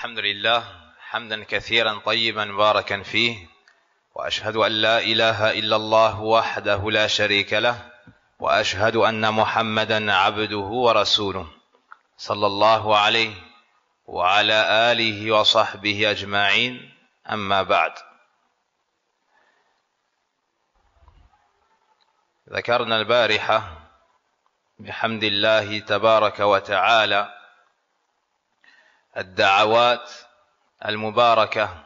الحمد لله حمدا كثيرا طيبا مباركا فيه وأشهد أن لا إله إلا الله وحده لا شريك له وأشهد أن محمدا عبده ورسوله صلى الله عليه وعلى آله وصحبه أجمعين أما بعد. ذكرنا البارحة بحمد الله تبارك وتعالى الدعوات المباركة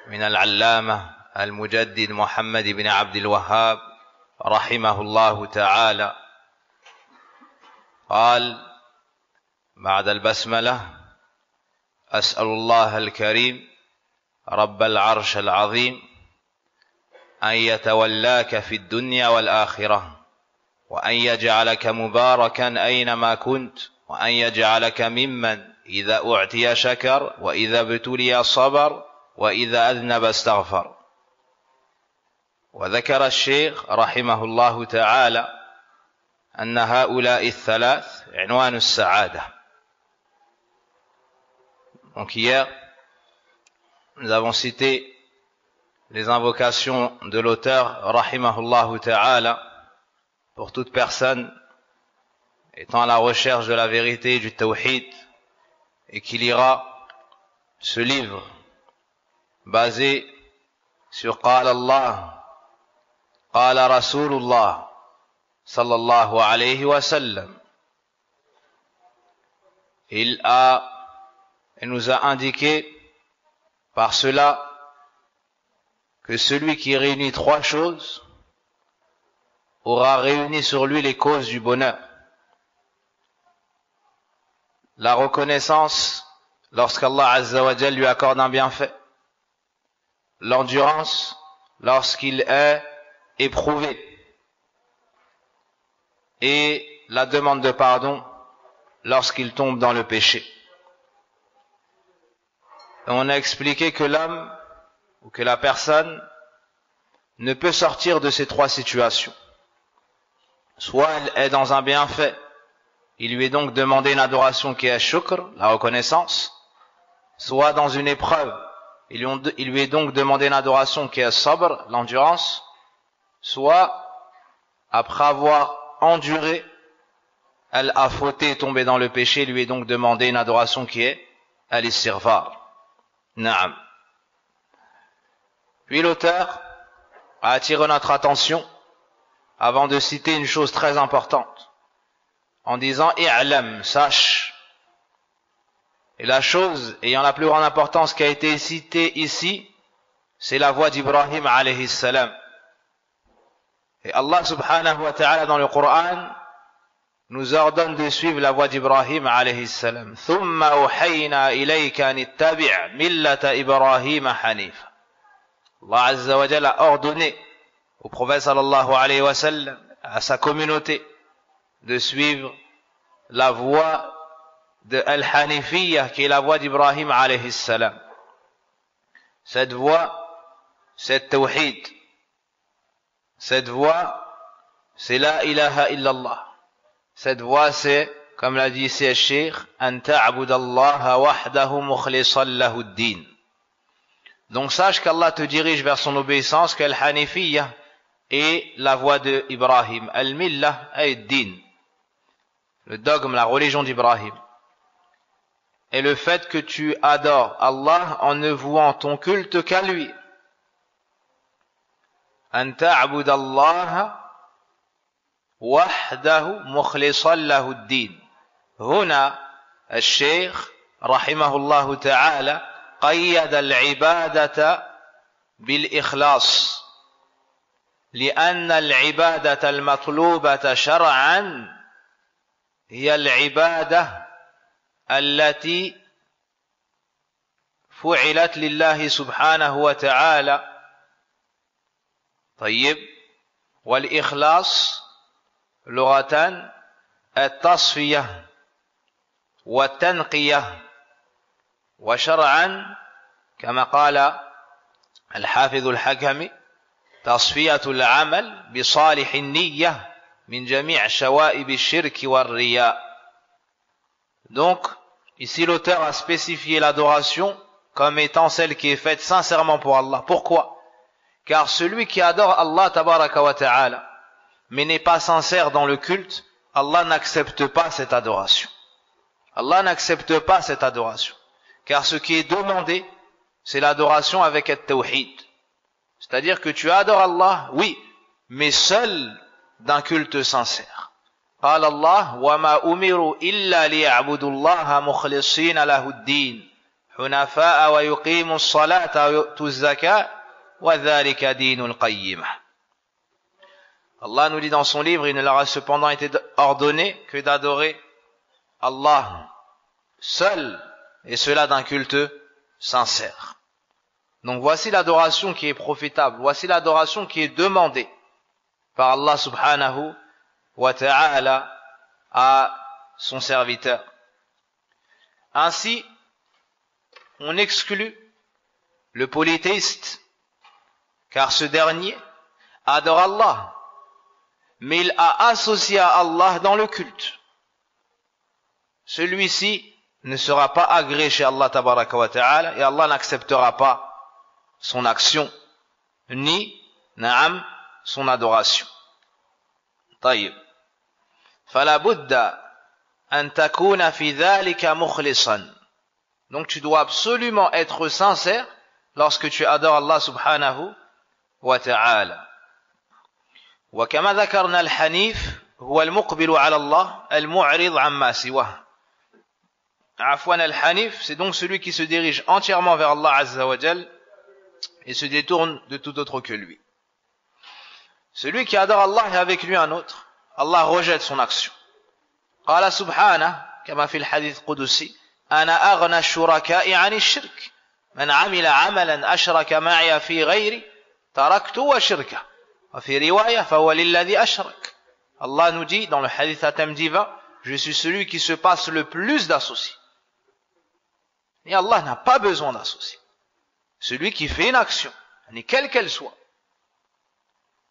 من العلامة المجدد محمد بن عبد الوهاب رحمه الله تعالى. قال بعد البسملة: أسأل الله الكريم رب العرش العظيم أن يتولاك في الدنيا والآخرة وأن يجعلك مباركا أينما كنت وأن يجعلك ممن إذا أعطي شكر وإذا ابتلي صبر وإذا أذنب استغفر. وذكر الشيخ رحمه الله تعالى أن هؤلاء الثلاث عنوان السعادة. Donc hier, nous avons cité les invocations de l'auteur rahimahullah ta'ala pour toute personne étant à la recherche de la vérité du tawhid et qui lira ce livre basé sur Qala Allah, Qala Rasulullah sallallahu alayhi wa sallam. Il nous a indiqué par cela que celui qui réunit trois choses aura réuni sur lui les causes du bonheur. La reconnaissance lorsqu'Allah Azza wa Jal lui accorde un bienfait, l'endurance lorsqu'il est éprouvé et la demande de pardon lorsqu'il tombe dans le péché. Et on a expliqué que l'homme ou que la personne ne peut sortir de ces trois situations. Soit elle est dans un bienfait, il lui est donc demandé une adoration qui est shukr, la reconnaissance. Soit dans une épreuve, il lui est donc demandé une adoration qui est sabr, l'endurance. Soit, après avoir enduré, elle a fauté et tombé dans le péché, il lui est donc demandé une adoration qui est al-istighfar. Naam. Puis l'auteur a attiré notre attention avant de citer une chose très importante en disant i'lam, sache. Et la chose ayant la plus grande importance qui a été citée ici, c'est la voix d'Ibrahim alayhi salam. Et Allah subhanahu wa ta'ala dans le Coran nous ordonne de suivre la voix d'Ibrahim alayhi salam. Thumma uhayna ilayka an ittabi' millata Ibrahim hanifa. Allah Azza wa Jalla a ordonné au prophète sallallahu alayhi wa sallam, à sa communauté, de suivre la voie de Al-Hanifiyya, qui est la voie d'Ibrahim alayhi salam. Cette voie, c'est Tawhid. Cette voie, c'est La ilaha illallah. Cette voie, c'est, comme l'a dit ici le Cheikh, An ta'budallaha wahdahu mukhlisan lahu ad-din. Donc sache qu'Allah te dirige vers son obéissance, qu'Al-Hanifiyya est la voie de Ibrahim. Al-Millah est din, le dogme, la religion d'Ibrahim. Et le fait que tu adores Allah en ne vouant ton culte qu'à lui. An ta'budallaha wahdahu mukhlisan lahu ad-din. Huna al-Sheikh rahimahullah ta'ala قيد العبادة بالإخلاص لأن العبادة المطلوبة شرعا هي العبادة التي فعلت لله سبحانه وتعالى. طيب، والإخلاص لغة التصفية والتنقية، وشرعا كما قال الحافظ الحكمي تصفية العمل بصالح النية من جميع شوائب الشرك والرياء. Donc Ici, l'auteur a spécifié l'adoration comme étant celle qui est faite sincèrement pour Allah. Pourquoi? Car celui qui adore Allah tabaraka wa ta'ala, mais n'est pas sincère dans le culte, Allah n'accepte pas cette adoration. Allah n'accepte pas cette adoration. Car ce qui est demandé, c'est l'adoration avec at-tawhid. C'est-à-dire que tu adores Allah, oui, mais seul d'un culte sincère. قال الله وما أمروا إلا ليعبدوا الله مخلصين له الدين حنفاء ويقيموا الصلاة ويؤتوا الزكاة وذلك دين القيمة. Allah nous dit dans son livre, il ne leur a cependant été ordonné que d'adorer Allah seul, et cela d'un culte sincère. Donc voici l'adoration qui est profitable, voici l'adoration qui est demandée par Allah subhanahu wa ta'ala à son serviteur. Ainsi, on exclut le polythéiste, car ce dernier adore Allah, mais il a associé à Allah dans le culte. Celui-ci ne sera pas agréé chez Allah tabaraka wa ta'ala, et Allah n'acceptera pas son action, ni na'am, son adoration. طيب. فلا بد أن تكون في ذلك مخلصا. Donc tu dois absolument être sincère lorsque tu adores Allah subhanahu wa ta'ala. وكما ذكرنا الحنيف هو المقبل على الله المعرض عما سواه. عفوا الحنيف, c'est donc celui qui se dirige entièrement vers Allah azza wa jal et se détourne de tout autre que lui. Celui qui adore Allah et avec lui un autre, Allah rejette son action. قال سبحانه كما في الحديث القدسي أنا أغنى الشركاء عن الشرك من عمل عملا أشرك معي في غيري تركته وشركه وفي رواية فهو للذي أشرك. Allah nous dit dans le hadith Atam Diva, je suis celui qui se passe le plus d'associés. Et Allah n'a pas besoin d'associés. Celui qui fait une action, quelle qu'elle soit,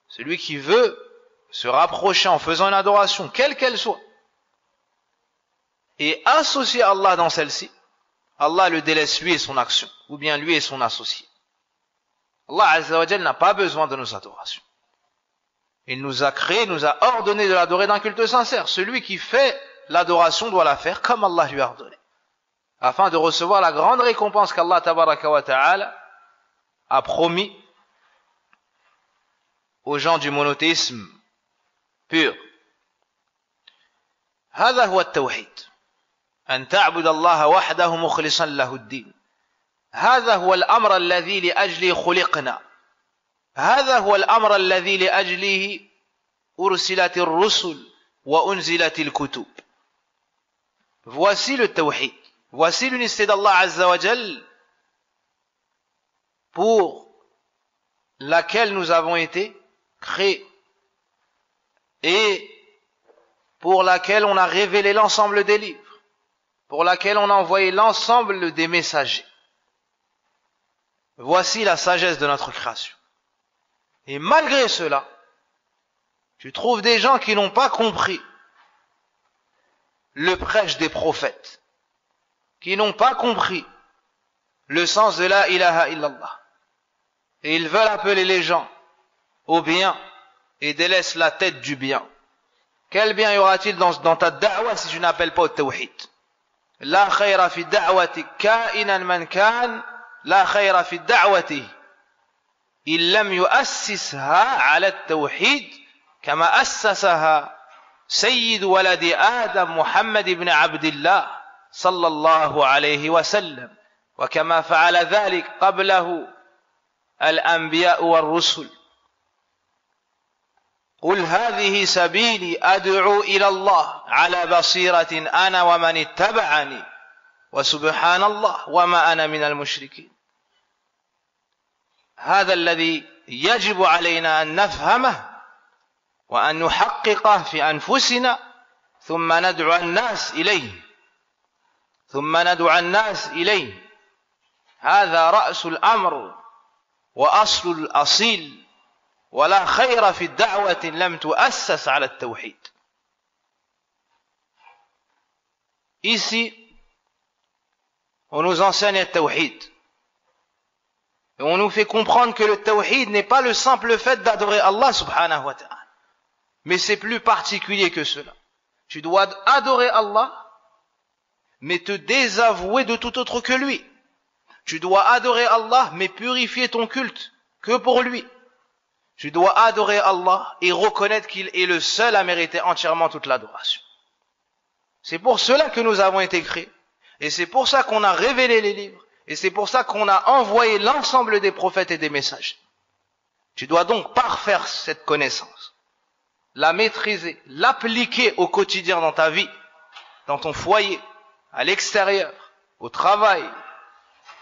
celui qui veut se rapprocher en faisant une adoration, quelle qu'elle soit, et associer Allah dans celle-ci, Allah le délaisse lui et son action, ou bien lui et son associé. Allah Azza wa Jal n'a pas besoin de nos adorations. Il nous a créé, nous a ordonné de l'adorer d'un culte sincère. Celui qui fait l'adoration doit la faire comme Allah lui a ordonné, afin de recevoir la grande récompense qu'Allah tabaraka wa ta'ala a promis aux gens du monothéisme pur. هذا هو التوحيد أن تعبد الله وحده مخلصا له الدين. هذا هو الأمر الذي لأجله خلقنا. هذا هو الأمر الذي لأجله أرسلت الرسل وأنزلت الكتب. Voici le tawhid. Voici l'unicité d'Allah Azza wa Jal pour laquelle nous avons été créés et pour laquelle on a révélé l'ensemble des livres, pour laquelle on a envoyé l'ensemble des messagers. Voici la sagesse de notre création. Et malgré cela, tu trouves des gens qui n'ont pas compris le prêche des prophètes, qui n'ont pas compris le sens de la ilaha illallah. Et ils veulent appeler les gens au bien et délaissent la tête du bien. Quel bien y aura-t-il dans ta da'wa si tu n'appelles pas au tawhid? La khayra fi da'wati ka'inan man kan, la khayra fi da'wati il lam yu'assisha 'ala at-tawhid kama assasaha sayyid waladi Adam Muhammad ibn Abdillah sallallahu alayhi wa sallam wa kama fa'ala dhalik qablahu al-anbiya wal-rusul. قل هذه سبيلي أدعو إلى الله على بصيرة أنا ومن اتبعني وسبحان الله وما أنا من المشركين. هذا الذي يجب علينا أن نفهمه وأن نحققه في أنفسنا ثم ندعو الناس إليه. هذا رأس الأمر وأصل الأصيل. ولا خير في الدعوة لم تؤسس على التوحيد. Ici, on nous enseigne le tawhid. Et on nous fait comprendre que le tawhid n'est pas le simple fait d'adorer Allah subhanahu wa ta'ala. Mais c'est plus particulier que cela. Tu dois adorer Allah, mais te désavouer de tout autre que lui. Tu dois adorer Allah, mais purifier ton culte que pour lui. Tu dois adorer Allah et reconnaître qu'il est le seul à mériter entièrement toute l'adoration. C'est pour cela que nous avons été créés. Et c'est pour ça qu'on a révélé les livres. Et c'est pour ça qu'on a envoyé l'ensemble des prophètes et des messagers. Tu dois donc parfaire cette connaissance, la maîtriser, l'appliquer au quotidien dans ta vie, dans ton foyer, à l'extérieur, au travail.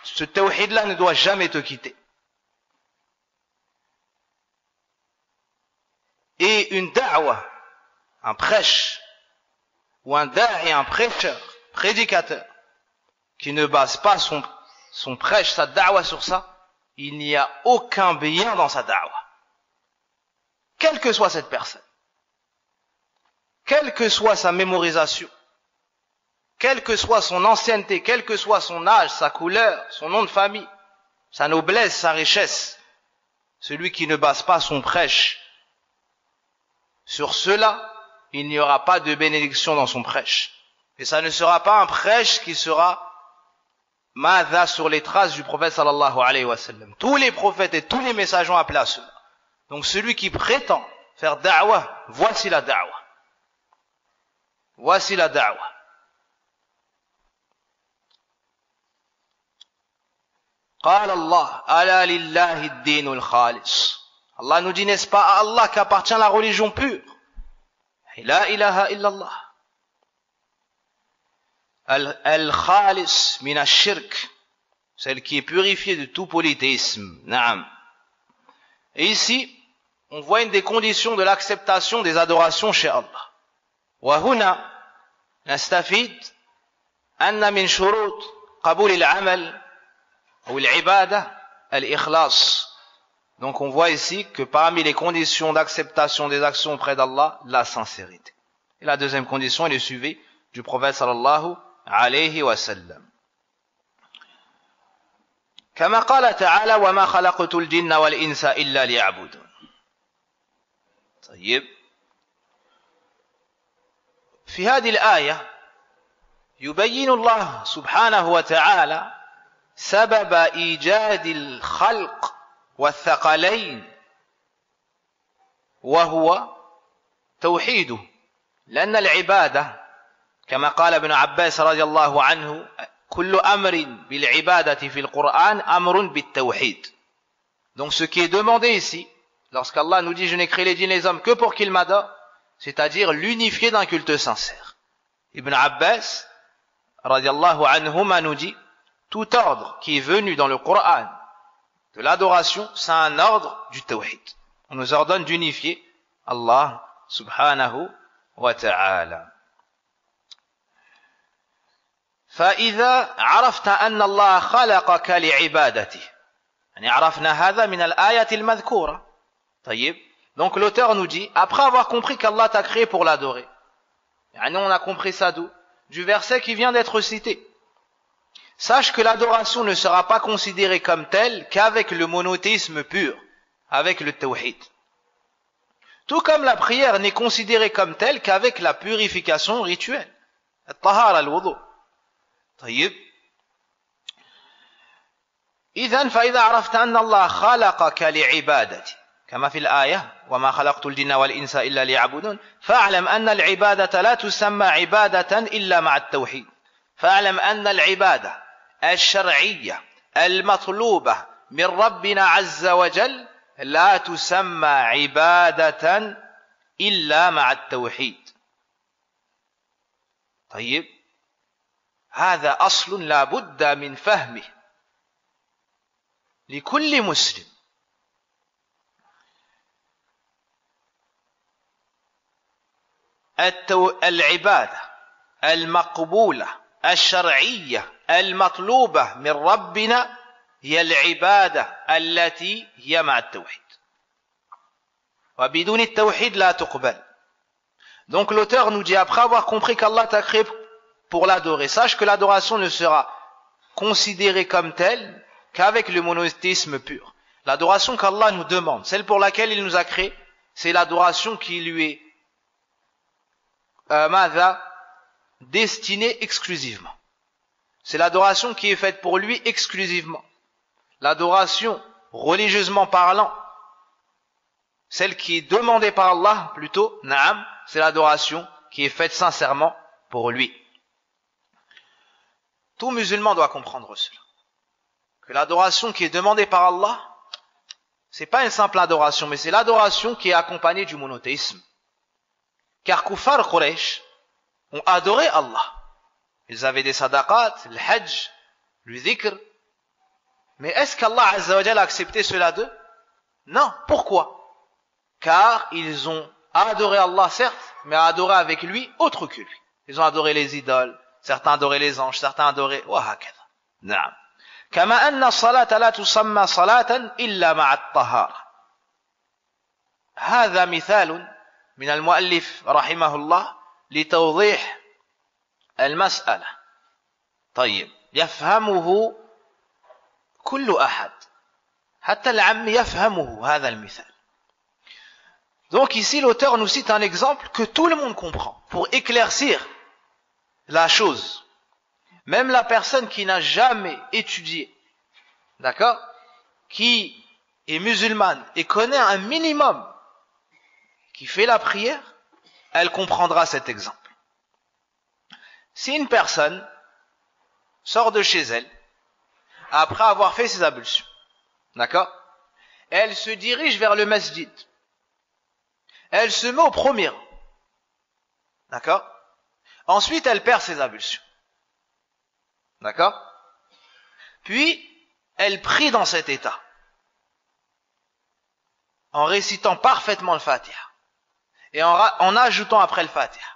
Ce tawhid-là ne doit jamais te quitter. Et une da'wa, un prêche, ou un da'i, un prêcheur, prédicateur, qui ne base pas son prêche, sa da'wa sur ça, il n'y a aucun bien dans sa da'wa. Quelle que soit cette personne, quelle que soit sa mémorisation, quelle que soit son ancienneté, quel que soit son âge, sa couleur, son nom de famille, sa noblesse, sa richesse, celui qui ne base pas son prêche sur cela, il n'y aura pas de bénédiction dans son prêche. Et ça ne sera pas un prêche qui sera madha sur les traces du prophète sallallahu alayhi wa sallam. Tous les prophètes et tous les messages ont appelé à cela. Donc celui qui prétend faire da'wa, voici la da'wa. Voici la da'wa. قال الله ألا لله الدين الخالص. Allah nous dit, n'est-ce pas à Allah qu'appartient la religion pure? La ilaha illallah. Al-khalis min ash-shirk, celle qui est purifiée de tout polythéisme. Naam. Et ici, on voit une des conditions de l'acceptation des adorations chez Allah. Wa huna nastafid anna min shurut qabul al-amal ou al-ibada al-ikhlas. Donc on voit ici que parmi les conditions d'acceptation des actions auprès d'Allah, la sincérité. Et la deuxième condition est le suivi du prophète sallallahu alayhi wa sallam. كما قال تعالى وما خلقت الجن والإنس إلا ليعبدون. طيب. في هذه الآية يبين الله سبحانه وتعالى سبب إيجاد الخلق والثقلين وهو توحيده لأن العبادة كما قال ابن عباس رضي الله عنه كل أمر بالعبادة في القرآن أمر بالتوحيد. Donc ce qui est demandé ici, lorsqu'Allah nous dit je n'ai créé les djinns et les hommes que pour qu'ils m'adorent, c'est-à-dire l'unifier d'un culte sincère. Ibn Abbas radiallahu anhuma nous dit tout ordre qui est venu dans le Coran de l'adoration, c'est un ordre du tawhid. On nous ordonne d'unifier Allah subhanahu wa ta'ala. فإذا عرفت أن الله خلقك لعبادته يعني عرفنا هذا من الآية المذكورة. طيب. Donc l'auteur nous dit, après avoir compris qu'Allah t'a créé pour l'adorer, يعني on a compris ça d'où? Du verset qui vient d'être cité. Sache que l'adoration ne sera pas considérée comme telle qu'avec le monothéisme pur, avec le tawhid. Tout comme la prière n'est considérée comme telle qu'avec la purification rituelle. الطهارة الوضوء. طيب. إذن فإذا عرفت أن الله خلقك لعبادته كما في الآية وما خلقت الجن والإنس إلا ليعبدون فاعلم أن العبادة لا تسمى عبادة إلا مع التوحيد. فاعلم أن العبادة الشرعية المطلوبة من ربنا عز وجل لا تسمى عبادة إلا مع التوحيد. طيب. هذا أصل لا بد من فهمه لكل مسلم. العبادة المقبولة الشرعية المطلوبة من ربنا هي العبادة التي هي مع التوحيد. وبدون التوحيد لا تقبل. Donc l'auteur nous dit, après avoir compris qu'Allah t'a créé pour l'adorer, sache que l'adoration ne sera considérée comme telle qu'avec le monothéisme pur. L'adoration qu'Allah nous demande, celle pour laquelle il nous a créés, c'est l'adoration qui lui est destinée exclusivement. C'est l'adoration qui est faite pour lui exclusivement. L'adoration, religieusement parlant, celle qui est demandée par Allah, plutôt, na'am, c'est l'adoration qui est faite sincèrement pour lui. Tout musulman doit comprendre cela. Que l'adoration qui est demandée par Allah, c'est pas une simple adoration, mais c'est l'adoration qui est accompagnée du monothéisme. Car Kuffar Quraysh ont adoré Allah. Ils avaient des sadaqat, le hajj, le dhikr. Mais est-ce qu'Allah Azza wa Jalla a accepté cela d'eux? Non. Pourquoi? Car ils ont adoré Allah, certes, mais adoré avec lui autre que lui. Ils ont adoré les idoles, certains adoraient les anges, certains adoraient وهكذا. نعم. كما أن الصلاة لا تسمى صلاة إلا مع الطهارة. هذا مثال من المؤلف رحمه الله لتوضيح المسألة. طيب يفهمه كل أحد حتى العم يفهمه هذا المثال. Donc ici l'auteur nous cite un exemple que tout le monde comprend pour éclaircir la chose. Même la personne qui n'a jamais étudié, d'accord, qui est musulmane et connaît un minimum, qui fait la prière, elle comprendra cet exemple. Si une personne sort de chez elle, après avoir fait ses ablutions, d'accord, elle se dirige vers le masjid, elle se met au premier rang, d'accord, ensuite elle perd ses ablutions, d'accord, puis elle prie dans cet état, en récitant parfaitement le Fatiha, et en ajoutant après le Fatiha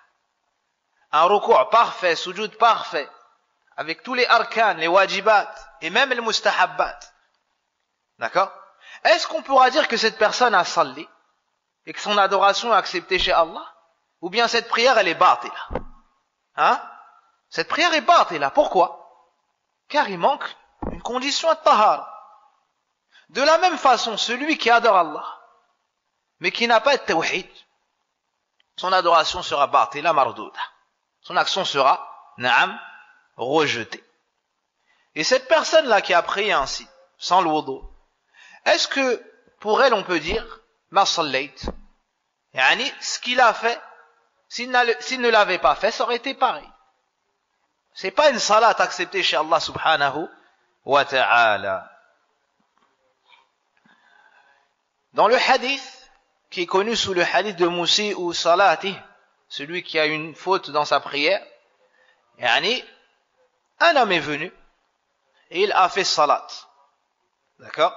un ruku' parfait, sujoud parfait, avec tous les arkan, les wajibat, et même les mustahabbat. D'accord? Est-ce qu'on pourra dire que cette personne a salli, et que son adoration est acceptée chez Allah? Ou bien cette prière, elle est batila? Hein? Cette prière est batila. Pourquoi? Car il manque une condition à tahara. De la même façon, celui qui adore Allah, mais qui n'a pas de tawhid, son adoration sera batila mardouda. Son action sera, na'am, rejetée. Et cette personne-là qui a prié ainsi, sans le wudu, est-ce que pour elle on peut dire, ma sallayt, yani, ce qu'il a fait, s'il ne l'avait pas fait, ça aurait été pareil. C'est pas une salat acceptée chez Allah subhanahu wa ta'ala. Dans le hadith, qui est connu sous le hadith de Musi ou Salati, celui qui a une faute dans sa prière, yani, un homme est venu et il a fait salat. D'accord?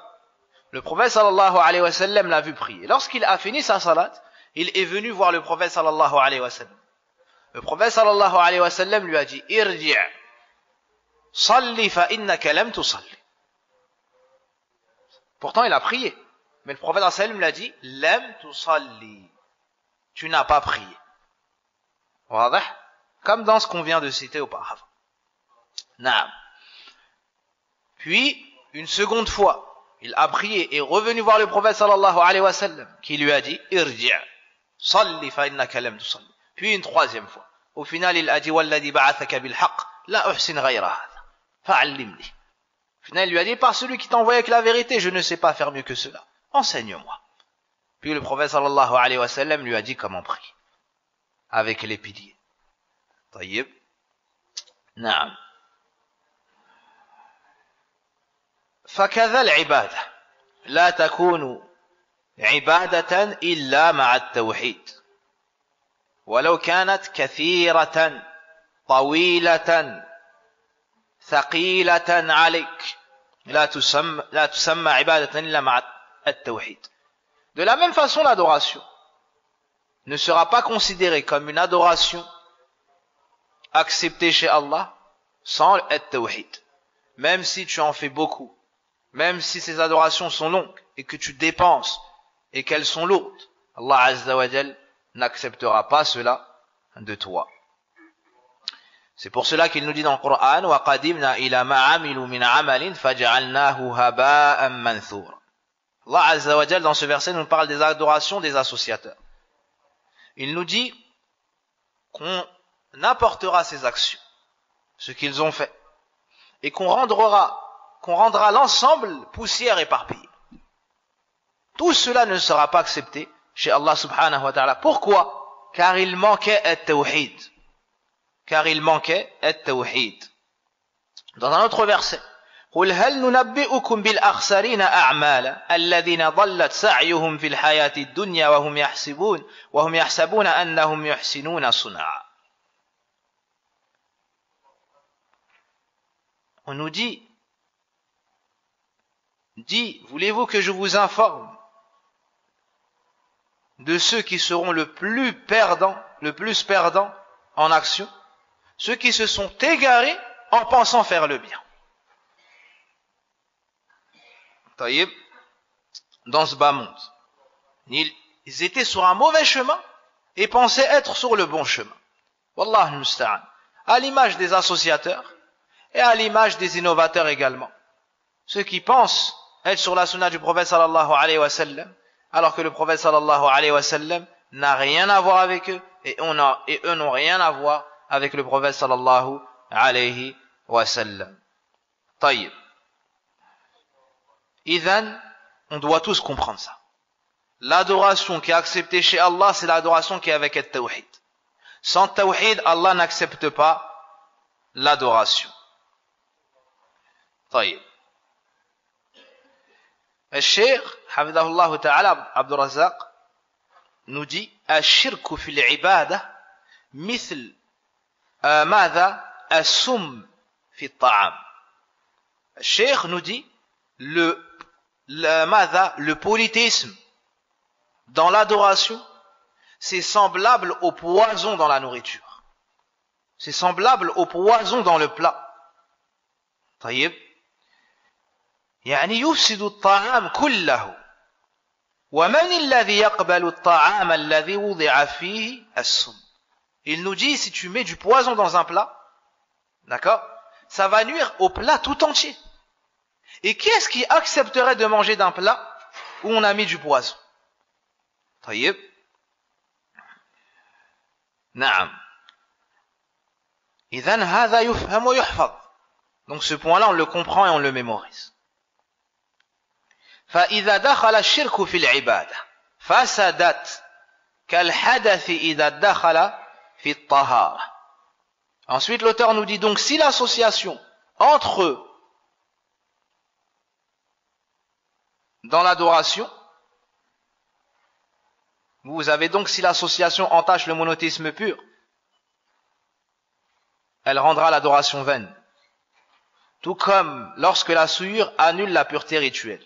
Le prophète sallallahu alayhi wa sallam l'a vu prier. Lorsqu'il a fini sa salat, il est venu voir le prophète sallallahu alayhi wa sallam. Le prophète sallallahu alayhi wa sallam lui a dit, irji' salli fa innaka lam tusalli. Pourtant il a prié. Mais le prophète sallallahu alayhi wa sallam lui a dit, lam tusalli. Tu n'as pas prié. Comme dans ce qu'on vient de citer auparavant. Naam. Puis, une seconde fois, il a prié et est revenu voir le prophète sallallahu alayhi wa sallam, qui lui a dit, irji' salli fa innaka lam tusalli. Puis une troisième fois. Au final, il a dit, walladhi ba'athaka bil haqq, la uhsin ghayra hadha. Fa'allimni. Au final, il lui a dit, par celui qui t'a envoyé avec la vérité, je ne sais pas faire mieux que cela. Enseigne-moi. Puis le prophète sallallahu alayhi wa sallam lui a dit comment prier. Avec les piliers. طيب. نعم. فكذا العبادة لا تكون عبادة إلا مع التوحيد ولو كانت كثيرة طويلة ثقيلة عليك لا تسمى عبادة إلا مع التوحيد. De la même façon, l'adoration ne sera pas considérée comme une adoration acceptée chez Allah sans être tawhid. Même si tu en fais beaucoup, même si ces adorations sont longues et que tu dépenses et qu'elles sont lourdes, Allah Azza wa Jal n'acceptera pas cela de toi. C'est pour cela qu'il nous dit dans le Coran وَقَدِمْنَا إِلَى مَا عَمِلُوا مِنْ عَمَلٍ فَجَعَلْنَاهُ هَبَاءً مَنْثُورًا. Allah Azza wa Jal dans ce verset nous parle des adorations des associateurs. Il nous dit qu'on apportera ces actions, ce qu'ils ont fait, et qu'on rendra l'ensemble poussière éparpillée. Tout cela ne sera pas accepté chez Allah subhanahu wa ta'ala. Pourquoi? Car il manquait at-tawhid. Dans un autre verset, قل هل ننبئكم بالأخسرين أعمالا الذين ضلت سعيهم في الحياة الدنيا وهم يحسبون أنهم يحسنون صنعا. On nous dit, voulez-vous que je vous informe de ceux qui seront le plus perdants en action, ceux qui se sont égarés en pensant faire le bien. Taïb, dans ce bas monde, ils étaient sur un mauvais chemin et pensaient être sur le bon chemin. Wallah al-musta'an. À l'image des associateurs et à l'image des innovateurs également. Ceux qui pensent être sur la sunna du prophète sallallahu alayhi wa sallam, alors que le prophète sallallahu alayhi wa sallam n'a rien à voir avec eux et eux n'ont rien à voir avec le prophète sallallahu alayhi wa sallam. Taïb. Idhan, on doit tous comprendre ça. L'adoration qui est acceptée chez Allah, c'est l'adoration qui est avec le tawhid. Sans tawhid, Allah n'accepte pas l'adoration. Taïb. الشيخ حفظه الله تعالى عبد الرزاق nous dit الشرك في العبادة مثل ماذا السم في الطعام. الشيخ nous dit le polythéisme dans l'adoration, c'est semblable au poison dans la nourriture. C'est semblable au poison dans le plat. طيب. يعني يفسد الطعام كله ومن الذي يقبل الطعام الذي وضع فيه السم. Il nous dit, si tu mets du poison dans un plat, d'accord, ça va nuire au plat tout entier. Et qui est-ce qui accepterait de manger d'un plat où on a mis du poison? طيب. نعم. إذن هذا يفهم ويحفظ. Donc ce point-là, on le comprend et on le mémorise. فإذا دخل الشرك في العبادة فسدت كالحدث إذا دخل في الطهارة. Ensuite, l'auteur nous dit donc si l'association entre eux dans l'adoration, vous avez donc si l'association entache le monothéisme pur, elle rendra l'adoration vaine. Tout comme lorsque la souillure annule la pureté rituelle.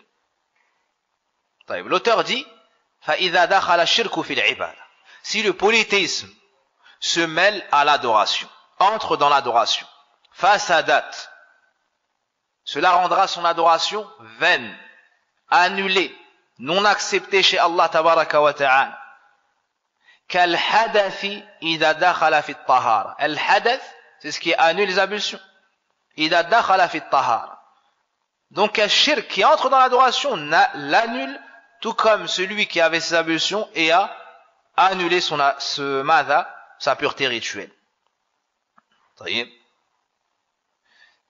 L'auteur dit فَإِذَا دَخَلَ الشِّرْكُ فِي الْعِبَادَةِ. Si le polythéisme se mêle à l'adoration, entre dans l'adoration, fasadat, cela rendra son adoration vaine, annulée, non acceptée chez Allah tabaraka wa ta'ala. كَالْحَدَثِ إِذَا دَخَلَ فِي الطَّهَارَةِ. Al-hadath, c'est ce qui annule les ablutions. إِذَا دَخَلَ فِي الطَّهَارَةِ. Donc un shirk qui entre dans l'adoration l'annule, tout comme celui qui avait ses ablutions et a annulé sa pureté rituelle.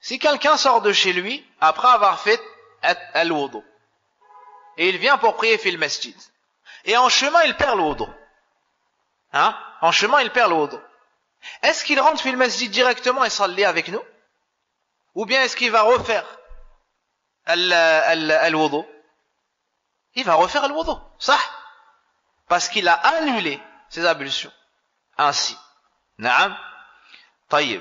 Si quelqu'un sort de chez lui après avoir fait al-wudu et il vient pour prier fil masjid et en chemin il perd le wudu, est-ce qu'il rentre fil masjid directement et salli avec nous, ou bien est-ce qu'il va refaire al-wudu? Il va refaire le wudu, ça, parce qu'il a annulé ses ablutions. Ainsi. Naam. طيب.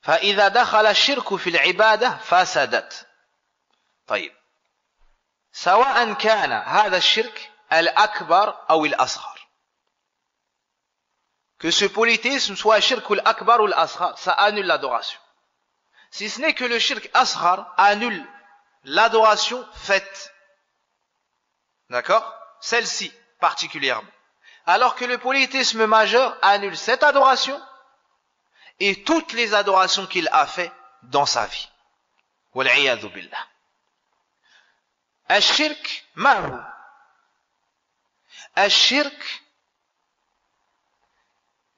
فإذا دخل الشرك في العبادة فسدت. طيب. سواء كان هذا الشرك الأكبر أو الأصغر. Que ce polythéisme soit shirk ou l'akbar ou l'asghar, ça annule l'adoration. Si ce n'est que le shirk asghar annule l'adoration faite. D'accord? Celle-ci, particulièrement. Alors que le polythéisme majeur annule cette adoration et toutes les adorations qu'il a fait dans sa vie. Wal'iyadhu billah. الشرك ما هو؟ الشرك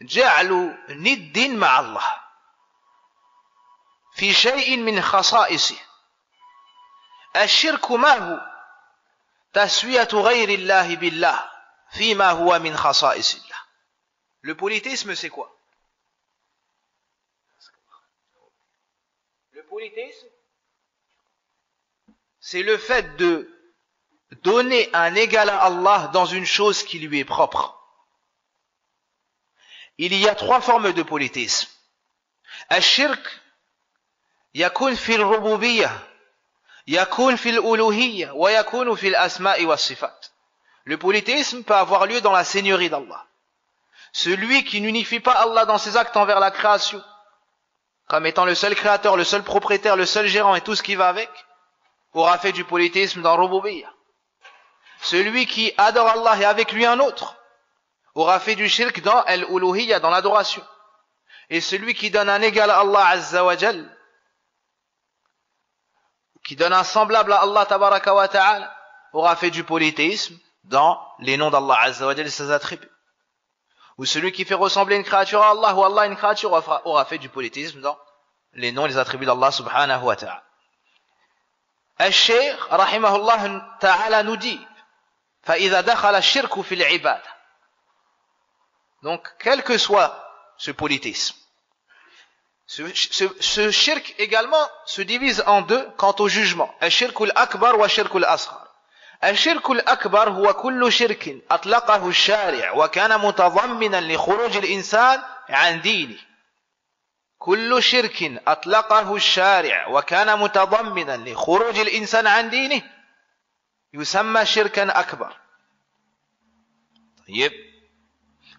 جعل ند مع الله في شيء من خصائصه. الشرك ما هو؟ تسوية غير الله بالله فيما هو من خصائص الله. Le polythéisme, c'est quoi? Le polythéisme, c'est le fait de donner un égal à Allah dans une chose qui lui est propre. Il y a trois formes de polythéisme. الشرك يكون في الربوبية يكون في الألوهية ويكون في الأسماء والصفات. Le polythéisme peut avoir lieu dans la seigneurie d'Allah. Celui qui n'unifie pas Allah dans ses actes envers la création, comme étant le seul créateur, le seul propriétaire, le seul gérant et tout ce qui va avec, aura fait du polythéisme dans Rububiyya. Celui qui adore Allah et avec lui un autre, aura fait du shirk dans Al-Uluhiyya, dans l'adoration. Et celui qui donne un égal à Allah Azza wa Jal, qui donne un semblable à Allah Tabaraka wa Ta'ala, aura fait du polythéisme dans les noms d'Allah Azza wa Jal et ses attributs. Ou celui qui fait ressembler une créature à Allah ou Allah à une créature aura fait du polythéisme dans les noms et les attributs d'Allah Subhanahu wa Ta'ala. Al-Shaykh rahimahullah ta'ala nous dit فَإِذَا دَخَلَ الشِّرْكُ فِي الْعِبَادَةِ. Donc, quel que soit ce polythéisme, ce shirk également se divise en deux quant au jugement. الشرك الأكبر والشرك الأصغر. الشرك الأكبر هو كل شرك أطلقه الشارع وكان متضمنا لخروج الإنسان عن دينه. كل شرك أطلقه الشارع وكان متضمنا لخروج الإنسان عن دينه يسمى شركا أكبر. طيب،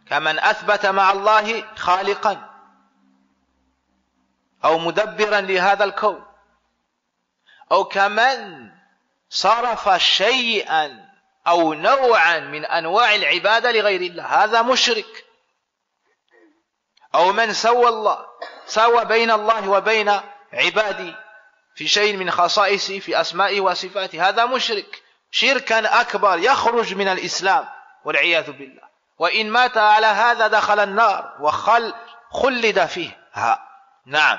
كمن أثبت مع الله خالقا أو مدبرا لهذا الكون، أو كمن صرف شيئا أو نوعا من أنواع العبادة لغير الله، هذا مشرك. أو من سوى بين الله وبين عباده في شيء من خصائصه في أسمائه وصفاته، هذا مشرك شركا أكبر يخرج من الإسلام والعياذ بالله. وإن مات على هذا دخل النار وخلد فيها. نعم.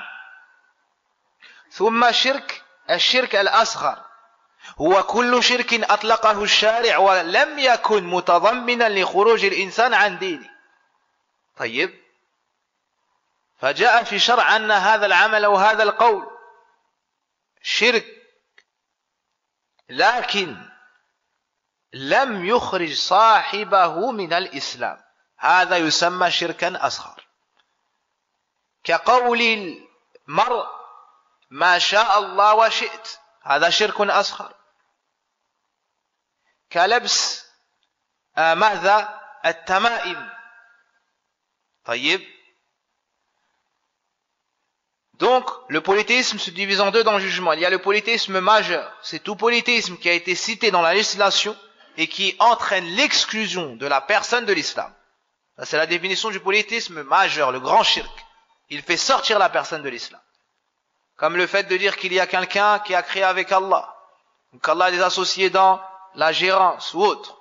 ثم الشرك الأصغر هو كل شرك أطلقه الشارع ولم يكن متضمنا لخروج الإنسان عن دينه. طيب، فجاء في شرع أن هذا العمل وهذا القول شرك لكن لم يخرج صاحبه من الإسلام، هذا يسمى شركا أصغر. كقول المرء ما شاء الله وشئت، هذا شرك أصغر. كلبس ماذا؟ التمائم. طيب. Donc, le polythéisme se divise en deux dans le jugement. Il y a le polythéisme majeur. C'est tout polythéisme qui a été cité dans la législation et qui entraîne l'exclusion de la personne de l'islam. C'est la définition du polythéisme majeur, le grand shirk. Il fait sortir la personne de l'islam. Comme le fait de dire qu'il y a quelqu'un qui a créé avec Allah, ou qu'Allah a des associés dans la gérance ou autre,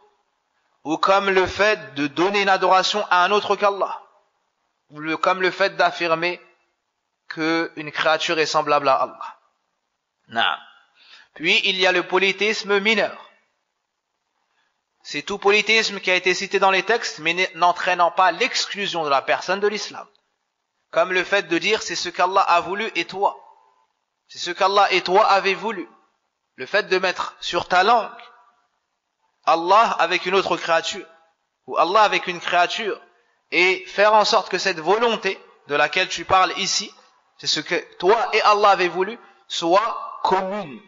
ou comme le fait de donner une adoration à un autre qu'Allah, ou comme le fait d'affirmer qu'une créature est semblable à Allah. Non. Puis il y a le polythéisme mineur. C'est tout polythéisme qui a été cité dans les textes, mais n'entraînant pas l'exclusion de la personne de l'islam. Comme le fait de dire c'est ce qu'Allah a voulu et toi. C'est ce qu'Allah et toi avez voulu. Le fait de mettre sur ta langue Allah avec une autre créature, ou Allah avec une créature, et faire en sorte que cette volonté de laquelle tu parles ici, c'est ce que toi et Allah avez voulu, soit commune.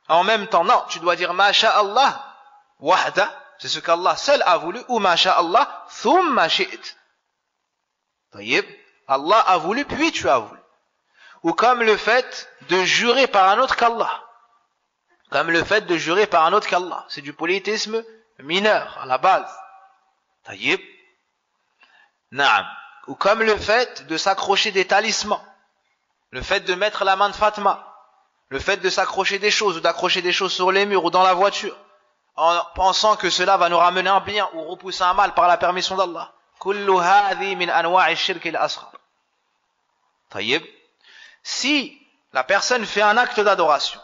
En même temps, non, tu dois dire Ma sha Allah wahda, c'est ce qu'Allah seul a voulu, ou Ma sha Allah thumma shi't. Tayyib, Allah a voulu, puis tu as voulu. Ou comme le fait de jurer par un autre qu'Allah. Comme le fait de jurer par un autre qu'Allah. C'est du polythéisme mineur, à la base. Taïb. Naam. Ou comme le fait de s'accrocher des talismans, le fait de mettre la main de Fatma, le fait de s'accrocher des choses ou d'accrocher des choses sur les murs ou dans la voiture, en pensant que cela va nous ramener un bien ou repousser un mal par la permission d'Allah. Kullu hadhi min anwa'i shirk al-asghar. Taïb. Si la personne fait un acte d'adoration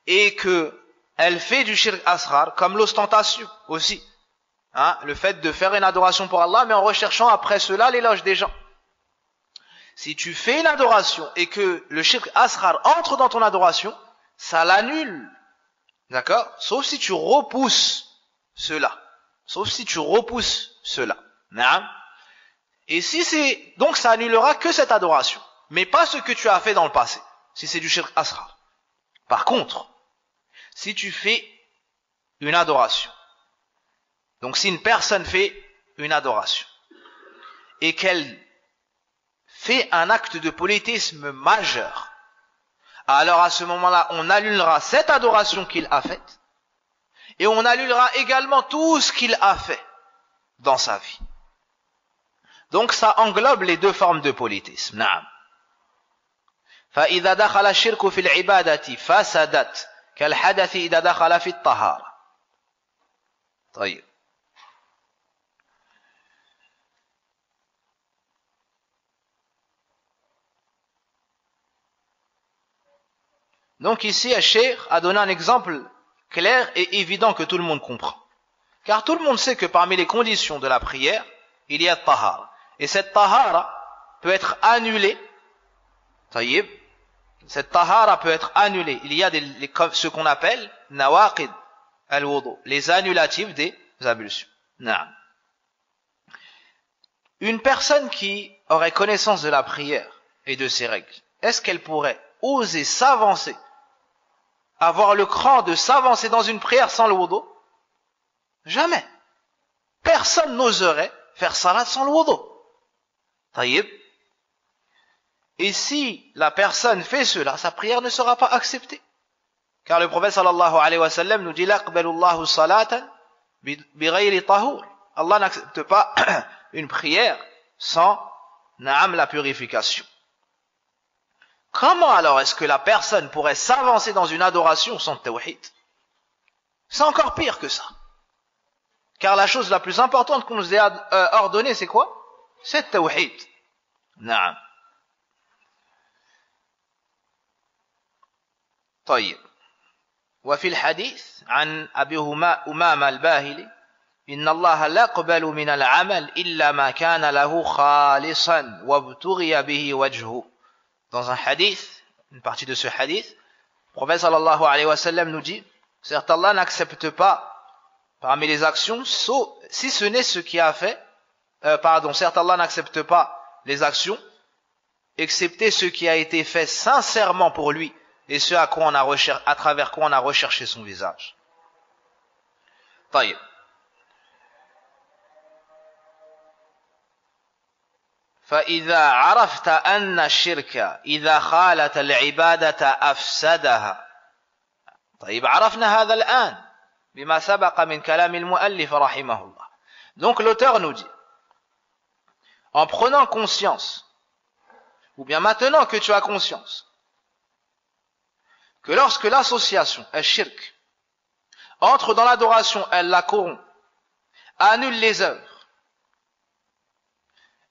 et que elle fait du shirk asghar, comme l'ostentation aussi, hein, le fait de faire une adoration pour Allah mais en recherchant après cela l'éloge des gens. Si tu fais une adoration et que le shirk asghar entre dans ton adoration, ça l'annule. D'accord? Sauf si tu repousses cela. Sauf si tu repousses cela. Et si c'est, donc ça annulera que cette adoration, mais pas ce que tu as fait dans le passé, si c'est du shirk asghar. Par contre, si tu fais une adoration, donc si une personne fait une adoration, et qu'elle fait un acte de polythéisme majeur, alors à ce moment-là, on annulera cette adoration qu'il a faite, et on annulera également tout ce qu'il a fait dans sa vie. Donc ça englobe les deux formes de polythéisme. Naam. فإذا دخل الشرك في العبادة فسدت كالحدث إذا دخل في الطهارة. طيب. Donc ici, le cheikh a donné un exemple clair et évident que tout le monde comprend. Car tout le monde sait que parmi les conditions de la prière, il y a tahara. Et cette tahara peut être annulée. Taïb. Cette tahara peut être annulée. Il y a ce qu'on appelle nawaqid al-wudu, les annulatifs des ablutions. Naam. Une personne qui aurait connaissance de la prière et de ses règles, est-ce qu'elle pourrait oser s'avancer, avoir le cran de s'avancer dans une prière sans le wudu? Jamais. Personne n'oserait faire salat sans le wudu. Taïb. Et si la personne fait cela, sa prière ne sera pas acceptée. Car le prophète sallallahu alayhi wa sallam nous dit laqbalullahu salatan bighayri tahur. Allah n'accepte pas une prière sans la purification. Comment alors est-ce que la personne pourrait s'avancer dans une adoration sans tawhid? C'est encore pire que ça. Car la chose la plus importante qu'on nous a ordonnée, c'est quoi? C'est tawhid. Naam. طيب. وفي الحديث عن أبي أمامة الباهلي إن الله لا يقبل من العمل إلا ما كان له خالصا وابتغي به وجهه. Dans un hadith, une partie de ce hadith, le prophète sallallahu alayhi wa sallam nous dit, certes Allah n'accepte pas parmi les actions, si ce n'est ce qui a fait, certes Allah n'accepte pas les actions, excepté ce qui a été fait sincèrement pour lui, et ce à travers quoi on a recherché son visage. طيب. فإذا عرفت أن الشرك إذا خالت العبادة أفسدها. طيب عرفنا هذا الآن بما سبق من كلام المؤلف رحمه الله. Donc l'auteur nous dit, en prenant conscience, ou bien maintenant que tu as conscience, que lorsque l'association, al-shirk, entre dans l'adoration, elle la corrompt, annule les œuvres,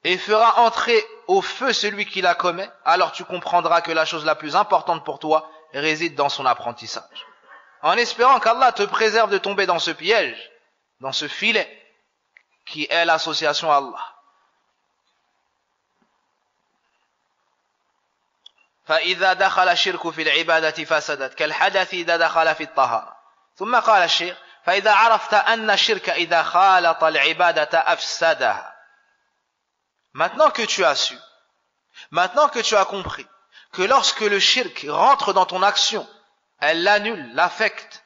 et fera entrer au feu celui qui la commet, alors tu comprendras que la chose la plus importante pour toi réside dans son apprentissage. En espérant qu'Allah te préserve de tomber dans ce piège, dans ce filet, qui est l'association à Allah. فإذا دخل الشرك في العبادة فسدت كالحدث إذا دخل في الطهارة. ثم قال الشيخ فإذا عرفت أن الشرك إذا خالط العبادة أفسدها. Maintenant que tu as su, maintenant que tu as compris que lorsque le shirk rentre dans ton action, elle l'annule, l'affecte,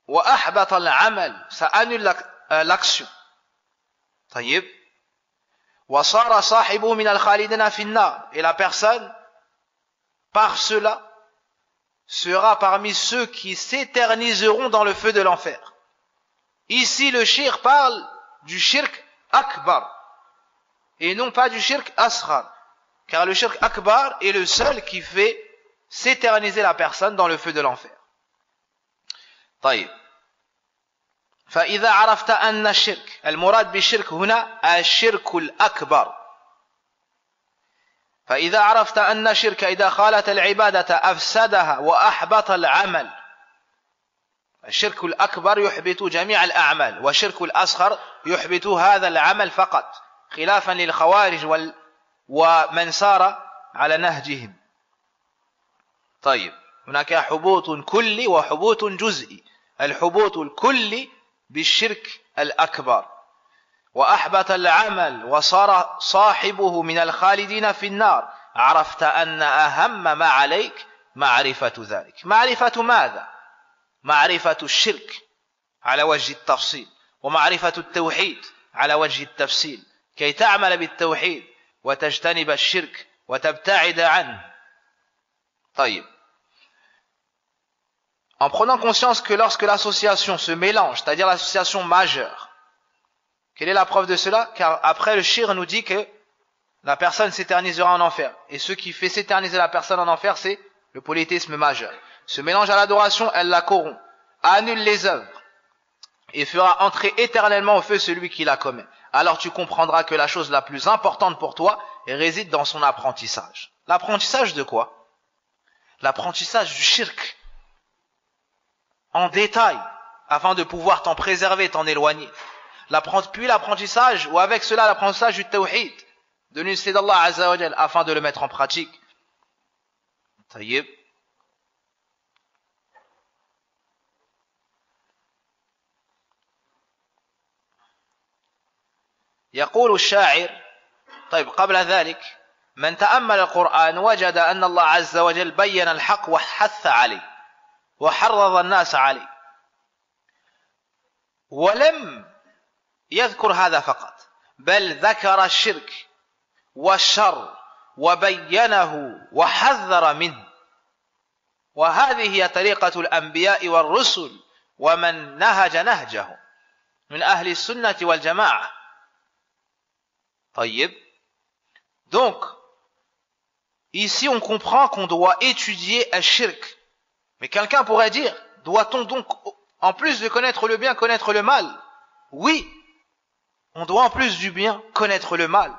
وأحبط العمل, ça annule l'action. طيب. وصار صاحبه من الخالدين في النار, et la personne par cela sera parmi ceux qui s'éterniseront dans le feu de l'enfer. Ici, le shirk parle du shirk akbar et non pas du shirk asghar, car le shirk akbar est le seul qui fait s'éterniser la personne dans le feu de l'enfer. طيب. فإذا عرفت أن الشرك المراد بالشرك هنا الشرك الأكبر. فإذا عرفت أن الشرك إذا خالت العبادة أفسدها وأحبط العمل. الشرك الأكبر يحبط جميع الأعمال والشرك الأصغر يحبط هذا العمل فقط خلافا للخوارج ومن سار على نهجهم. طيب هناك حبوط كلي وحبوط جزئي. الحبوط الكلي بالشرك الأكبر وأحبط العمل وصار صاحبه من الخالدين في النار. عرفت أن أهم ما عليك معرفة ذلك. معرفة ماذا؟ معرفة الشرك على وجه التفصيل ومعرفة التوحيد على وجه التفصيل كي تعمل بالتوحيد وتجتنب الشرك وتبتعد عنه. طيب. En prenant conscience que lorsque l'association se mélange, c'est-à-dire l'association majeure, quelle est la preuve de cela? Car après le shirk nous dit que la personne s'éternisera en enfer. Et ce qui fait s'éterniser la personne en enfer, c'est le polythéisme majeur. Ce mélange à l'adoration, elle la corrompt, annule les œuvres et fera entrer éternellement au feu celui qui la commet. Alors tu comprendras que la chose la plus importante pour toi réside dans son apprentissage. L'apprentissage de quoi? L'apprentissage du shirk. En détail, afin de pouvoir t'en préserver, t'en éloigner. Puis l'apprentissage, ou avec cela l'apprentissage du tawhid, de l'unité d'Allah Azza wa Jal, afin de le mettre en pratique. Tayyib. يقول الشاعر طيب قبل ذلك من تأمل القرآن وجد أن الله عز وجل بين الحق وحث عليه وحرض الناس عليه ولم يذكر هذا فقط بل ذكر الشرك والشر وبينه وحذر منه وهذه هي طريقة الأنبياء والرسل ومن نهج نهجهم من أهل السنة والجماعة. طيب. Donc ici on comprend qu'on doit étudier le shirk. Mais quelqu'un pourrait dire, doit-on donc, en plus de connaître le bien, connaître le mal? Oui, on doit en plus du bien connaître le mal.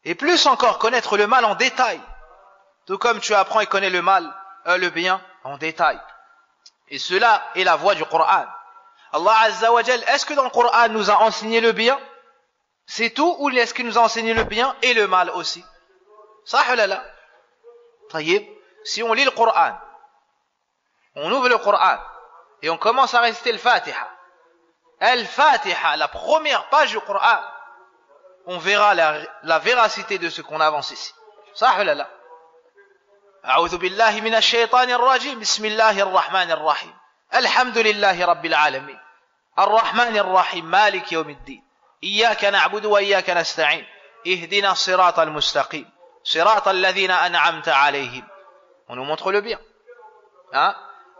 Et plus encore connaître le mal en détail. Tout comme tu apprends et connais le bien en détail. Et cela est la voie du Coran. Allah Azza wa Jal, est-ce que dans le Coran nous a enseigné le bien? C'est tout, ou est-ce qu'il nous a enseigné le bien et le mal aussi? Sah ou la? Tayyib. Si on lit le Coran, on ouvre le Coran et on commence à réciter le Fatiha. Al-Fatiha, la première page du Coran, on verra la véracité de ce qu'on avance ici. Sah ou la? أعوذ بالله من الشيطان الرجيم بسم الله الرحمن الرحيم الحمد لله رب العالمين الرحمن الرحيم مالك يوم الدين إياك نعبد وإياك نستعين اهدنا الصراط المستقيم صراط الذين أنعمت عليهم. On nous montre le bien. Hein?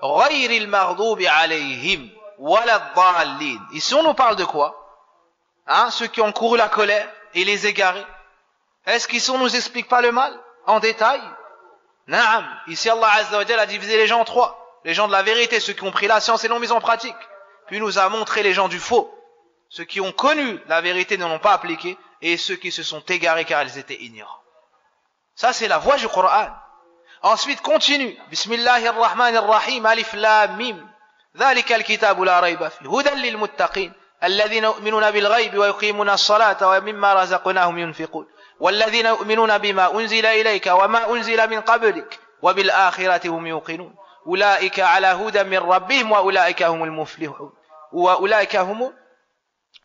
غير المغضوب عليهم ولا الضالين. Ici on nous parle de quoi? Hein? Ceux qui ont couru la colère et les égarés. Est-ce qu'ici on nous explique pas le mal en détail? Naam. Ici Allah Azza wa Jalla a divisé les gens en trois. Les gens de la vérité, ceux qui ont pris la science et l'ont mise en pratique. Puis il nous a montré les gens du faux. Ceux qui ont connu la vérité ne l'ont pas appliquée. Et ceux qui se sont égarés car ils étaient ignorants. Ça c'est la voie du Coran. Ensuite continue. Bismillahirrahmanirrahim. Alif lam mim. ذلك الكتاب لا ريب فيه هدى للمتقين الذين يؤمنون بالغيب ويقيمون الصلاة ومما رزقناهم ينفقون والذين يؤمنون بما أنزل إليك وما أنزل من قبلك وبالآخرة هم يوقنون أولئك على هدى من ربهم وأولئك هم المفلحون وأولئك هم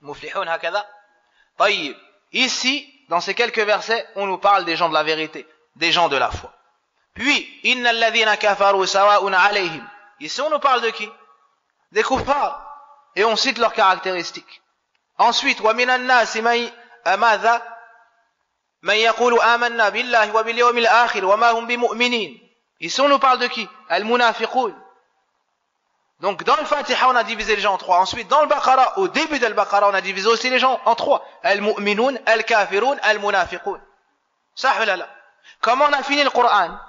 المفلحون هكذا. طيب. Ici, dans ces quelques versets, on nous parle des gens de la vérité, des gens de la foi. Puis, إن الذين كفروا سواء عليهم. Ici, on nous parle de qui? Des kuffars. Et on cite leurs caractéristiques. Ensuite, ومن الناس ماذا من يقول آمنا بالله وباليوم الآخر وما هم بمؤمنين. Ici on nous parle de qui? al-munafiqun. Donc dans le Fatiha on a divisé les gens en trois. Ensuite dans le Baqara, au début de al-Baqara on a divisé aussi les gens en trois. Al-mu'minun, al-kafirun, al-munafiqun. Sah ou la? Comment on a fini le Coran?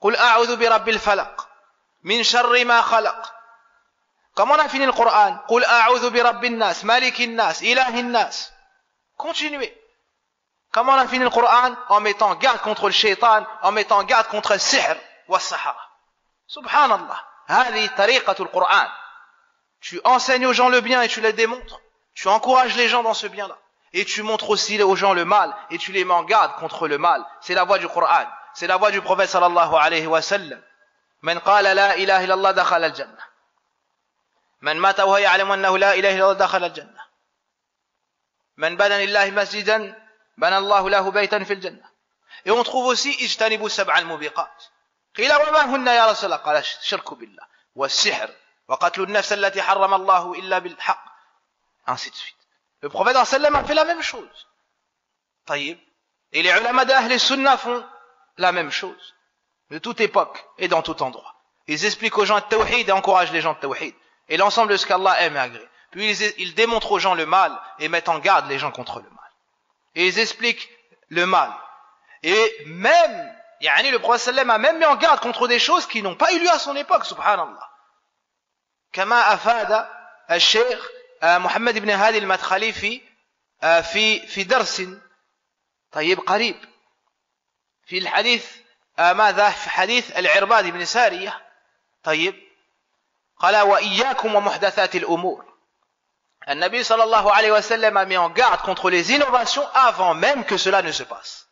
Qul a'udhu bi rabbil falaq min sharri ma khalaq. Comment on a fini le Coran? Qul a'udhu bi rabbin nas, malikin nas, ilahin nas. Continuez. Comment on a fini le Coran? En mettant garde contre le shaitan, en mettant garde contre le sihr wa sahara. Subhanallah. Hadi tariqatul Qur'an. Tu enseignes aux gens le bien et tu les démontres. Tu encourages les gens dans ce bien-là. Et tu montres aussi aux gens le mal et tu les mets en garde contre le mal. C'est la voie du Qur'an. C'est la voie du prophète sallallahu alayhi wa sallam. Man qala la ilaha illallah dakhala al-jannah. Man mata wa ya'lamu annahu la ilaha illallah dakhala al-jannah. Man bana lillahi masjidan bana Allahu lahu baytan fil jannah. Et on trouve aussi ijtanibu sab'a al-mubiqat. قيل وما هن يا رسول الله قال الشرك بالله والسحر وقتل النفس التي حرم الله إلا بالحق ainsi de suite. Le prophète sallam a fait la même chose. طيب. Et les ulama d'Ahl Sunnah font la même chose. De toute époque et dans tout endroit. Ils expliquent aux gens le tawhid et encouragent les gens le tawhid. Et l'ensemble de ce qu'Allah aime et agrée. Puis ils démontrent aux gens le mal et mettent en garde les gens contre le mal. Et ils expliquent le mal. Et même le prophète sallam a même mis en garde contre des choses qui n'ont pas eu lieu à son époque, subhanallah. كما أفاد الشيخ محمد بن هادي المدخلي في درس طيب قريب في الحديث ماذا في حديث العرباد بن سارية طيب قال وإياكم ومحدثات الأمور. النبي صلى الله عليه وسلم a mis en garde contre les innovations avant même que cela ne se passe.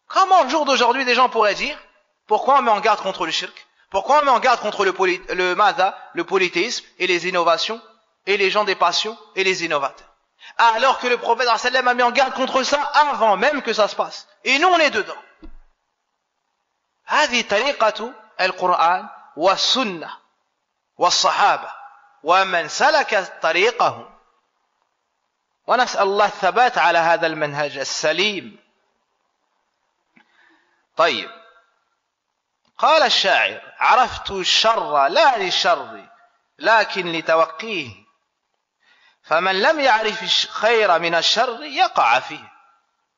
Comment au jour d'aujourd'hui des gens pourraient dire pourquoi on met en garde contre le shirk, pourquoi on met en garde contre le polythéisme et les innovations et les gens des passions et les innovateurs, alors que le prophète sallam a mis en garde contre ça avant même que ça se passe et nous on est dedans. هذه طريقة القرآن والسنة والصحابة ومن سلك طريقهم ونسأل الله الثبات على هذا المنهج السليم. طيب قال الشاعر عرفت الشر لا للشر لكن لتوقيه فمن لم يعرف الخير من الشر يقع فيه.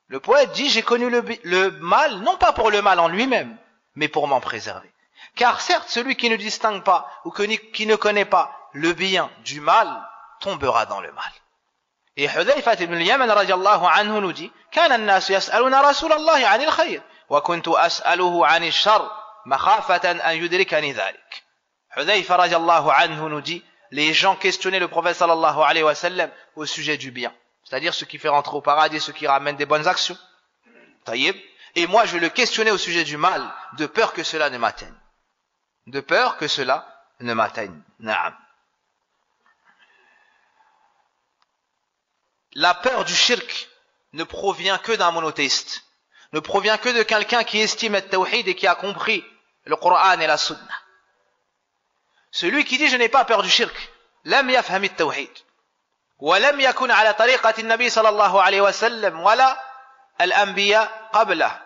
Le poète dit j'ai connu le mal non pas pour le mal en lui-même mais pour m'en préserver. Car certes celui qui ne distingue pas ou qui ne connaît pas le bien du mal tombera dans le mal. Et Hudhayfa ibn al-Yaman radiyallahu anhu nous dit كان الناس يسألون رسول الله عن الخير وكنت أسأله عن الشر مخافة أن يدركني ذلك. Hudhayfa radiyallahu anhu nous dit les gens questionnaient le prophète sallallahu alayhi wa sallam au sujet du bien, c'est-à-dire ce qui fait rentrer au paradis, ce qui ramène des bonnes actions. Taïb. Et moi je le questionnais au sujet du mal de peur que cela ne m'atteigne. De peur que cela ne m'atteigne. Naam. La peur du shirk ne provient que d'un monothéiste, ne provient que de quelqu'un qui estime le tawhid et qui a compris le Coran et la Sunna. Celui qui dit je n'ai pas peur du shirk, lam yafham at-tawhid wa lam yakun ala tariqati an-nabi sallallahu alayhi wa sallam wala al-anbiya qablahu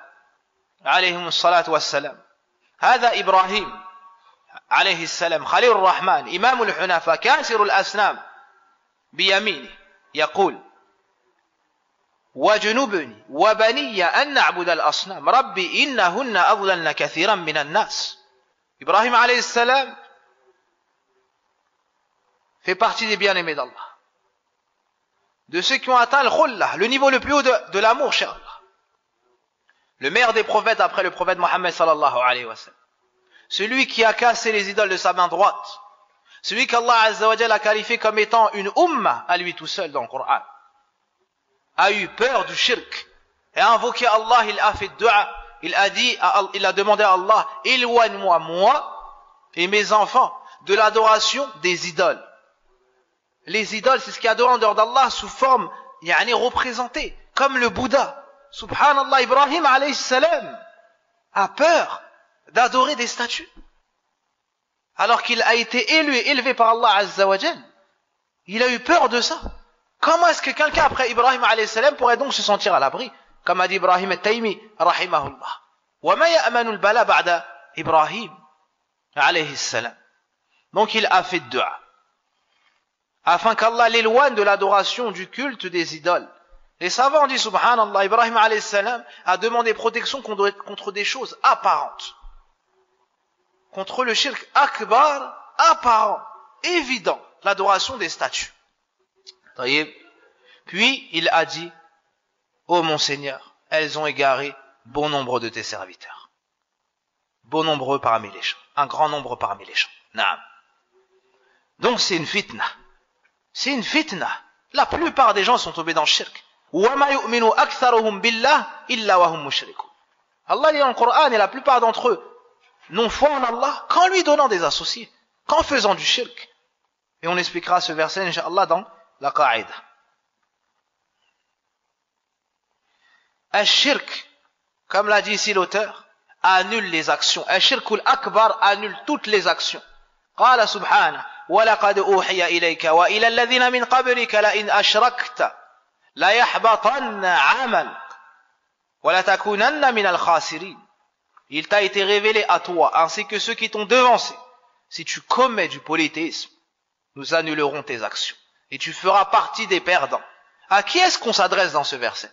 alayhim as-salatu was-salam. هذا إبراهيم عليه السلام خليل الرحمن إمام الحنفاء كاسر الأسنام بيمينه يقول وجنبني وبني أن نعبد الأصنام ربي إنهن أضللن كثيرا من الناس. Ibrahim alayhi salam fait partie des bien-aimés d'Allah, de ceux qui ont atteint le khullah, le niveau le plus haut de l'amour chez Allah, le meilleur des prophètes après le prophète Mohammed sallallahu alayhi wa sallam, celui qui a cassé les idoles de sa main droite, celui qu'Allah azza wa jalla a qualifié comme étant une umma à lui tout seul dans le Coran, a eu peur du shirk et a invoqué Allah, il a fait dua, il a demandé à Allah éloigne-moi moi et mes enfants de l'adoration des idoles. Les idoles c'est ce qui est adoré en dehors d'Allah sous forme représentée comme le Bouddha. Subhanallah, Ibrahim alayhi salam a peur d'adorer des statues alors qu'il a été élevé par Allah azza wa jal. Il a eu peur de ça. Comment est-ce que quelqu'un après Ibrahim alayhi salam pourrait donc se sentir à l'abri, comme a dit Ibrahim al-Taymi rahimahullah, wa ma ya'manu al-bala ba'da Ibrahim alayhi salam. Donc il a fait dua afin qu'Allah l'éloigne de l'adoration du culte des idoles. Les savants disent subhanallah, Ibrahim alayhi salam a demandé protection contre des choses apparentes, contre le shirk akbar apparent, évident, l'adoration des statues. Puis il a dit: ô mon Seigneur, elles ont égaré bon nombre de tes serviteurs, bon nombre parmi les gens, un grand nombre parmi les gens. Naam. Donc c'est une fitna. C'est une fitna. La plupart des gens sont tombés dans le shirk. وَمَا يُؤْمِنُ أَكْثَرُهُمْ بِاللَّهِ إِلَّا وَهُمْ مُشْرِكُونَ. Allah dit dans le Coran, et la plupart d'entre eux n'ont foi en Allah qu'en lui donnant des associés, qu'en faisant du shirk. Et on expliquera ce verset, Inch'Allah, dans la Qa'ida. Al-shirk, comme l'a dit ici l'auteur, annule les actions. Al-shirkul akbar annule toutes les actions. قال سبحانه وَلَقَدْ أُوحِيَ إِلَيْكَ وَإِلَى الَّذِينَ مِنْ قَبْلِكَ لَئِنْ أَشْرَكْتَ لَيَحْبَطَنَّ عَمَلُكَ وَلَتَكُونَنَّ مِنَ الْخَاسِرِينَ. Il t'a été révélé à toi, ainsi que ceux qui t'ont devancé. Si tu commets du polythéisme, nous annulerons tes actions. Et tu feras partie des perdants. À qui est-ce qu'on s'adresse dans ce verset?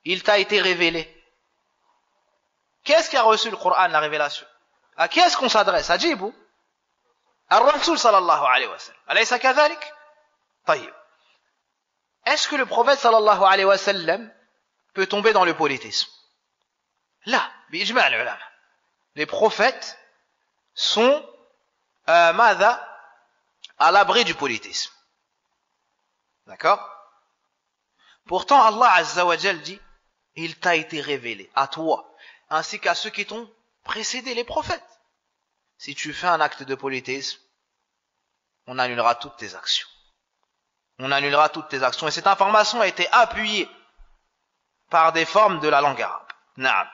Il t'a été révélé. Qu'est-ce qui a reçu le Coran, la révélation? À qui est-ce qu'on s'adresse? À Djibou? Ar-Rasul sallallahu alayhi wa sallam. Alaysa kadhalik? Tayyib. Est-ce que le prophète sallallahu alayhi wa sallam peut tomber dans le polythéisme? Là, bi-ijma' al-ulama. Les prophètes sont madha, à l'abri du polythéisme. D'accord? Pourtant Allah azza wa jal dit: il t'a été révélé à toi ainsi qu'à ceux qui t'ont précédé, les prophètes. Si tu fais un acte de polythéisme, on annulera toutes tes actions. On annulera toutes tes actions. Et cette information a été appuyée par des formes de la langue arabe. Naam.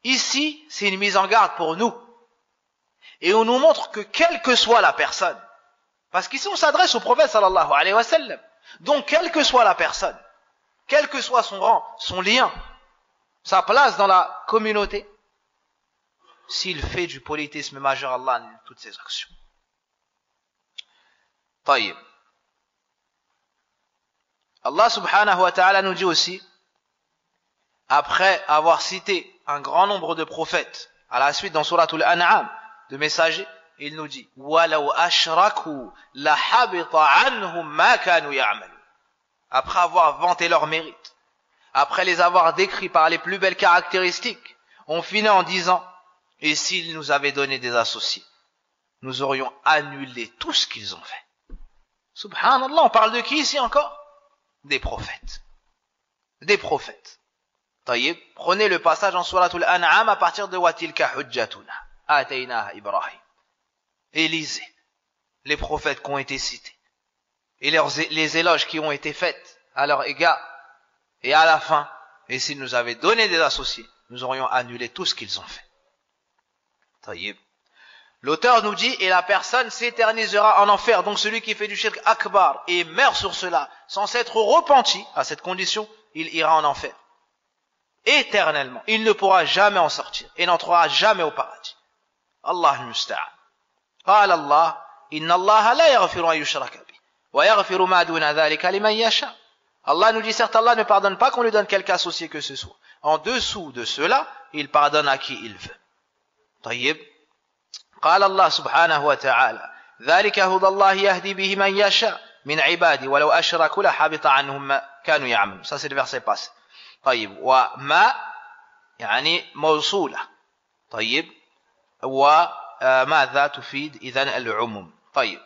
Ici, c'est une mise en garde pour nous. Et on nous montre que quelle que soit la personne, parce qu'ici on s'adresse au prophète sallallahu alayhi wa sallam, donc quelle que soit la personne, quel que soit son rang, son lien, sa place dans la communauté, s'il fait du polythéisme majeur, Allah annule toutes ses actions. Taïb. Allah subhanahu wa ta'ala nous dit aussi, après avoir cité un grand nombre de prophètes, à la suite dans Suratul An'am, de messagers, il nous dit: وَلَوْ أَشْرَكُوا لَحَبِطَ عَنْهُمْ مَا كَانُوا يَعْمَلُونَ. Après avoir vanté leur mérite, après les avoir décrits par les plus belles caractéristiques, on finit en disant: et s'ils nous avaient donné des associés, nous aurions annulé tout ce qu'ils ont fait. Subhanallah, on parle de qui ici encore? Des prophètes. Des prophètes. Taïb, prenez le passage en Suratul An'am à partir de Watilka hujjatuna ataynaha Ibrahim. Et lisez les prophètes qui ont été cités et les éloges qui ont été faits à leur égard. Et à la fin, et s'ils nous avaient donné des associés, nous aurions annulé tout ce qu'ils ont fait. Taïb. L'auteur nous dit: et la personne s'éternisera en enfer. Donc celui qui fait du shirk akbar et meurt sur cela sans s'être repenti, à cette condition, il ira en enfer éternellement. Il ne pourra jamais en sortir et n'entrera jamais au paradis. Allah al-musta'an. قال الله إن الله لا يغفر أن يشرك به ويغفر ما دون ذلك لمن يشاء. Allah nous dit: certes, Allah ne pardonne pas qu'on lui donne quelque associé que ce soit. En dessous de cela, il pardonne à qui il veut. طيب. قال الله سبحانه وتعالى: ذلك هدى الله يهدي به من يشاء من عبادي ولو أشركوا لحبط عنهم ما كانوا يعملون. Ça c'est le verset passé. طيب. وما يعني موصولة. طيب. وماذا تفيد إذن العموم. طيب.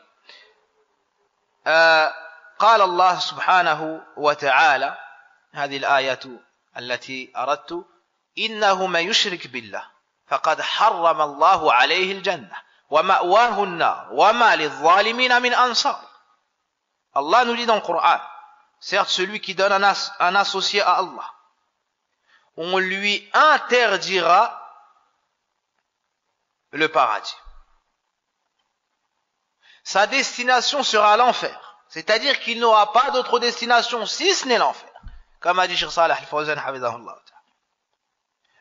قال الله سبحانه وتعالى، هذه الآية التي أردت: إنه من يشرك بالله فقد حرم الله عليه الجنة ومأواه النار وما للظالمين من أنصار. Allah nous dit dans le Coran: certes, celui qui donne un associé à Allah, on lui interdira le paradis. Sa destination sera l'enfer. C'est-à-dire qu'il n'aura pas d'autre destination si ce n'est l'enfer. Comme a dit Cheikh Salih al-Fawzan hafidhahullah.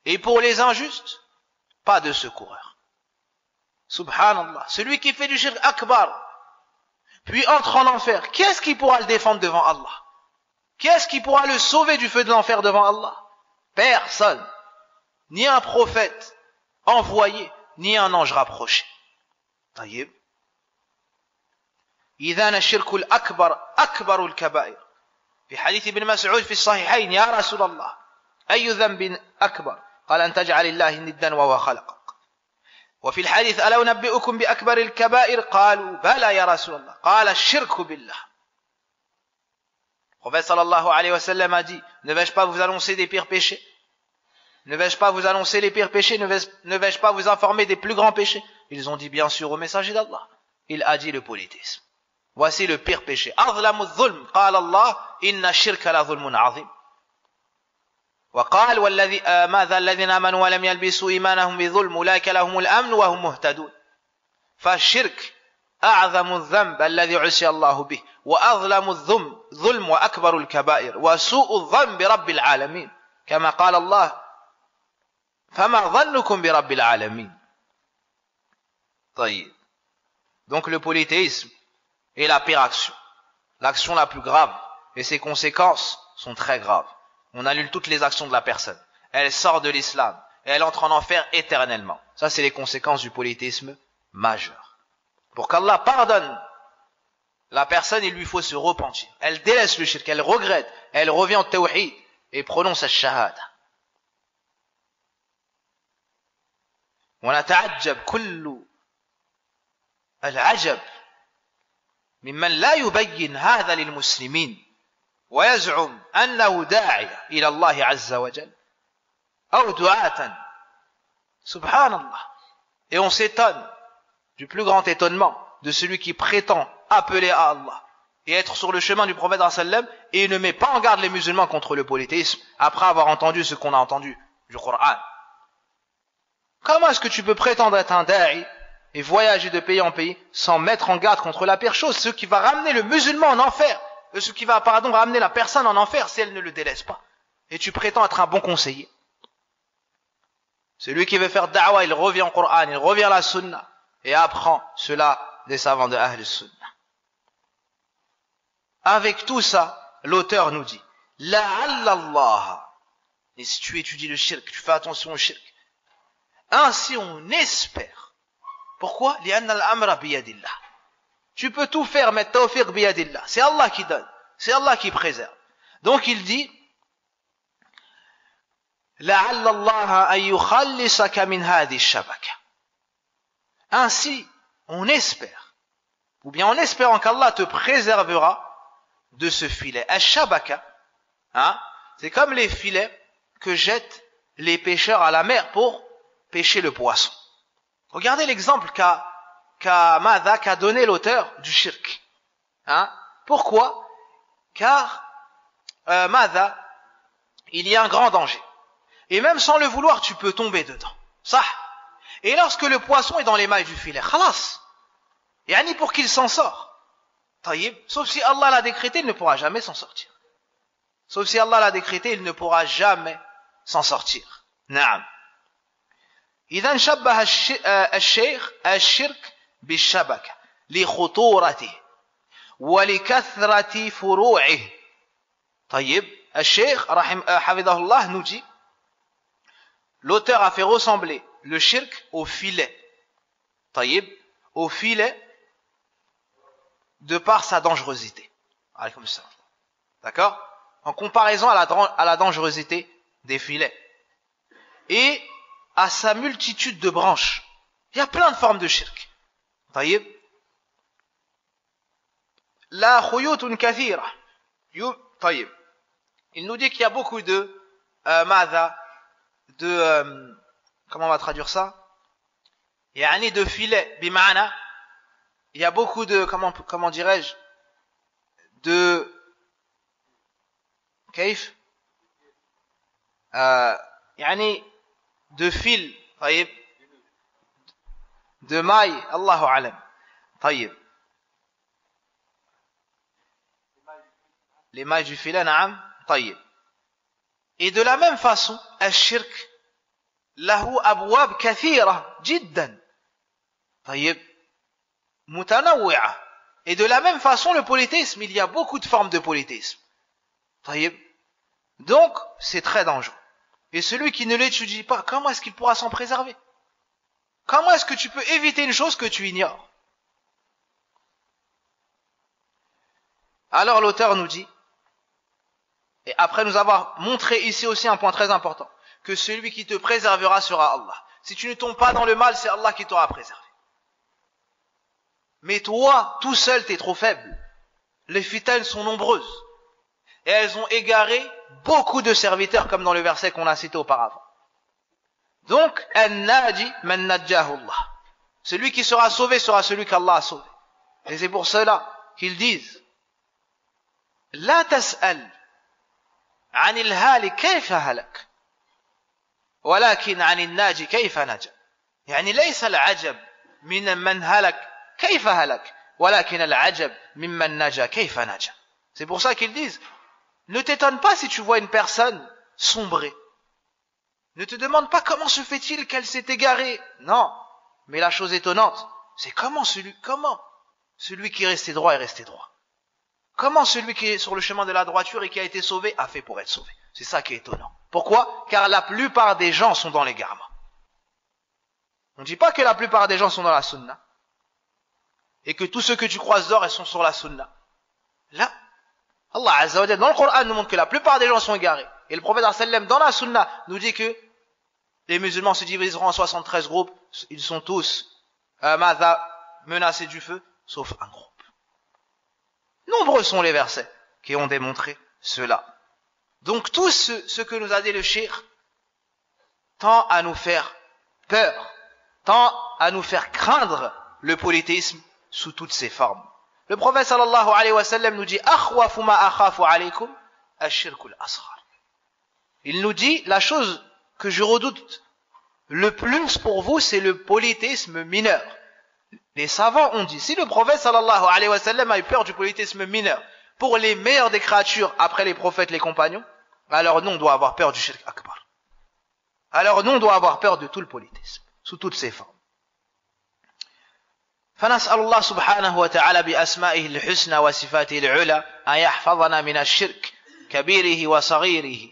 Et pour les injustes, pas de secoureur. Subhanallah. Celui qui fait du shirk akbar, puis entre en enfer, qui est-ce qui pourra le défendre devant Allah? Qui est-ce qui pourra le sauver du feu de l'enfer devant Allah? Personne. Ni un prophète envoyé, ni un ange rapproché. طيب. إذن الشرك الأكبر أكبر الكبائر. في حديث ابن مسعود في الصحيحين: يا رسول الله أي ذنب أكبر؟ قال: أن تجعل الله ندا وهو خلقك. وفي الحديث: ألا أنبئكم بأكبر الكبائر؟ قالوا: بلى يا رسول الله. قال: الشرك بالله. Le prophète sallallahu alayhi wa sallam a dit: ne vais-je pas vous annoncer des pires péchés? Ne vais-je pas vous annoncer les pires péchés? Ne vais-je pas vous informer des plus grands péchés? Ils ont dit: bien sûr, au messager d'Allah. Il a dit le polythéisme. Voici le pire péché. أظلم الظلم قال الله إن الشرك لظلم عظيم. وقال: ماذا الذين آمنوا ولم يلبسوا إيمانهم بظلم أولئك لهم الأمن وهم مهتدون. فالشرك أعظم الذنب الذي عصي الله به، وأظلم الظلم وأكبر الكبائر، وسوء الظن برب العالمين، كما قال الله: فما ظنكم برب العالمين. طيب. Donc le polythéisme est la pire action, l'action la plus grave, et ses conséquences sont très graves. On annule toutes les actions de la personne, elle sort de l'islam et elle entre en enfer éternellement. Ça, c'est les conséquences du polythéisme majeur. Pour qu'Allah pardonne la personne, il lui faut se repentir. Elle délaisse le shirk, elle regrette, elle revient au tawhid et prononce al-shahada. ونتعجب كل العجب ممن لا يبين هذا للمسلمين ويزعم أنه داعية إلى الله عز وجل أو دعاة. Subhanallah. Et on s'étonne du plus grand étonnement de celui qui prétend appeler à Allah et être sur le chemin du prophète sallam et ne met pas en garde les musulmans contre le polythéisme après avoir entendu ce qu'on a entendu du Coran. Comment est-ce que tu peux prétendre être un da'i et voyager de pays en pays sans mettre en garde contre la pire chose, ce qui va ramener le musulman en enfer, ce qui va, ramener la personne en enfer si elle ne le délaisse pas. Et tu prétends être un bon conseiller. Celui qui veut faire da'wa, il revient au Coran, il revient à la sunna et apprend cela des savants de Ahl Sunna. Avec tout ça, l'auteur nous dit: La'alla Allah. Et si tu étudies le shirk, tu fais attention au shirk. Ainsi on espère. Pourquoi? Li'anna al-amra biyadillah. Tu peux tout faire, mais tawfiq biyadillah. C'est Allah qui donne, c'est Allah qui préserve. Donc il dit: La'alla Allah an yukhallisaka min hadhihi ash-shabaka. Ainsi on espère, ou bien en espérant qu'Allah te préservera de ce filet. Ash-shabaka, c'est comme les filets que jettent les pêcheurs à la mer pour pêcher le poisson. Regardez l'exemple qu'a donné l'auteur du shirk. Pourquoi? Car il y a un grand danger. Et même sans le vouloir, tu peux tomber dedans. Ça. Et lorsque le poisson est dans les mailles du filet, khalas. Yani pour qu'il s'en sort. Taïb. Sauf si Allah l'a décrété, il ne pourra jamais s'en sortir. Sauf si Allah l'a décrété, il ne pourra jamais s'en sortir. Naam. إذا شبه الشيخ الشرك بالشبكة لخطورته ولكثرة فروعه. طيب. الشيخ حفظه الله nous dit, l'auteur a fait ressembler le shirk au filet. طيب. Au filet de par sa dangerosité. D'accord? En comparaison à la dangerosité des filets. Et à sa multitude de branches. Il y a plein de formes de shirk. طيب. La khuyutun kathira. طيب. Il nous dit qu'il y a beaucoup de comment on va traduire ça? يعني de filets. Bima'ana. Il y a beaucoup de comment dirais-je? De كيف? يعني de fil, طيب, de mailles, Allahu alam, طيب, les mailles du filet, naam, طيب. Et de la même façon, al-shirk له أبواب كثيرة جدا طيب متنوعة. Et de la même façon, le polythéisme, il y a beaucoup de formes de polythéisme. طيب. Donc, c'est très dangereux. Et celui qui ne l'étudie pas, comment est-ce qu'il pourra s'en préserver? Comment est-ce que tu peux éviter une chose que tu ignores? Alors l'auteur nous dit, et après nous avoir montré ici aussi un point très important, que celui qui te préservera sera Allah. Si tu ne tombes pas dans le mal, c'est Allah qui t'aura préservé. Mais toi, tout seul, t'es trop faible. Les fitanes sont nombreuses. Et elles ont égaré beaucoup de serviteurs, comme dans le verset qu'on a cité auparavant. Donc, an-naji man najjahu Allah. Celui qui sera sauvé sera celui qu'Allah a sauvé. Et c'est pour cela qu'ils disent, la tas'al عن الهالك كيف هلك ولكن عن الناجي كيف نجا. يعني ليس العجب من هلك كيف هلك ولكن العجب ممن نجا كيف نجا. C'est pour ça qu'ils disent, ne t'étonne pas si tu vois une personne sombrer. Ne te demande pas comment se fait-il qu'elle s'est égarée. Non, mais la chose étonnante, c'est comment celui qui est resté droit est resté droit. Comment celui qui est sur le chemin de la droiture et qui a été sauvé a fait pour être sauvé. C'est ça qui est étonnant. Pourquoi? Car la plupart des gens sont dans l'égarement. On ne dit pas que la plupart des gens sont dans la sunna. Et que tous ceux que tu croises d'or, elles sont sur la sunna. Là, Allah Azza wa Jalla, dans le Coran, nous montre que la plupart des gens sont égarés. Et le prophète sallam dans la sunna nous dit que les musulmans se diviseront en 73 groupes. Ils sont tous menacés du feu, sauf un groupe. Nombreux sont les versets qui ont démontré cela. Donc tout ce que nous a dit le shir tend à nous faire peur, tend à nous faire craindre le polythéisme sous toutes ses formes. Le prophète sallallahu alayhi wa sallam nous dit akhwafu ma akhafu alaykum ash-shirkul asghar. Il nous dit la chose que je redoute le plus pour vous, c'est le polythéisme mineur. Les savants ont dit, si le prophète sallallahu alayhi wa sallam a eu peur du polythéisme mineur pour les meilleurs des créatures après les prophètes, les compagnons, alors nous on doit avoir peur du shirk akbar. Alors nous on doit avoir peur de tout le polythéisme, sous toutes ses formes. فنسأل الله سبحانه وتعالى بأسمائه الحسنى وصفاته العلى أن يحفظنا من الشرك كبيره وصغيره.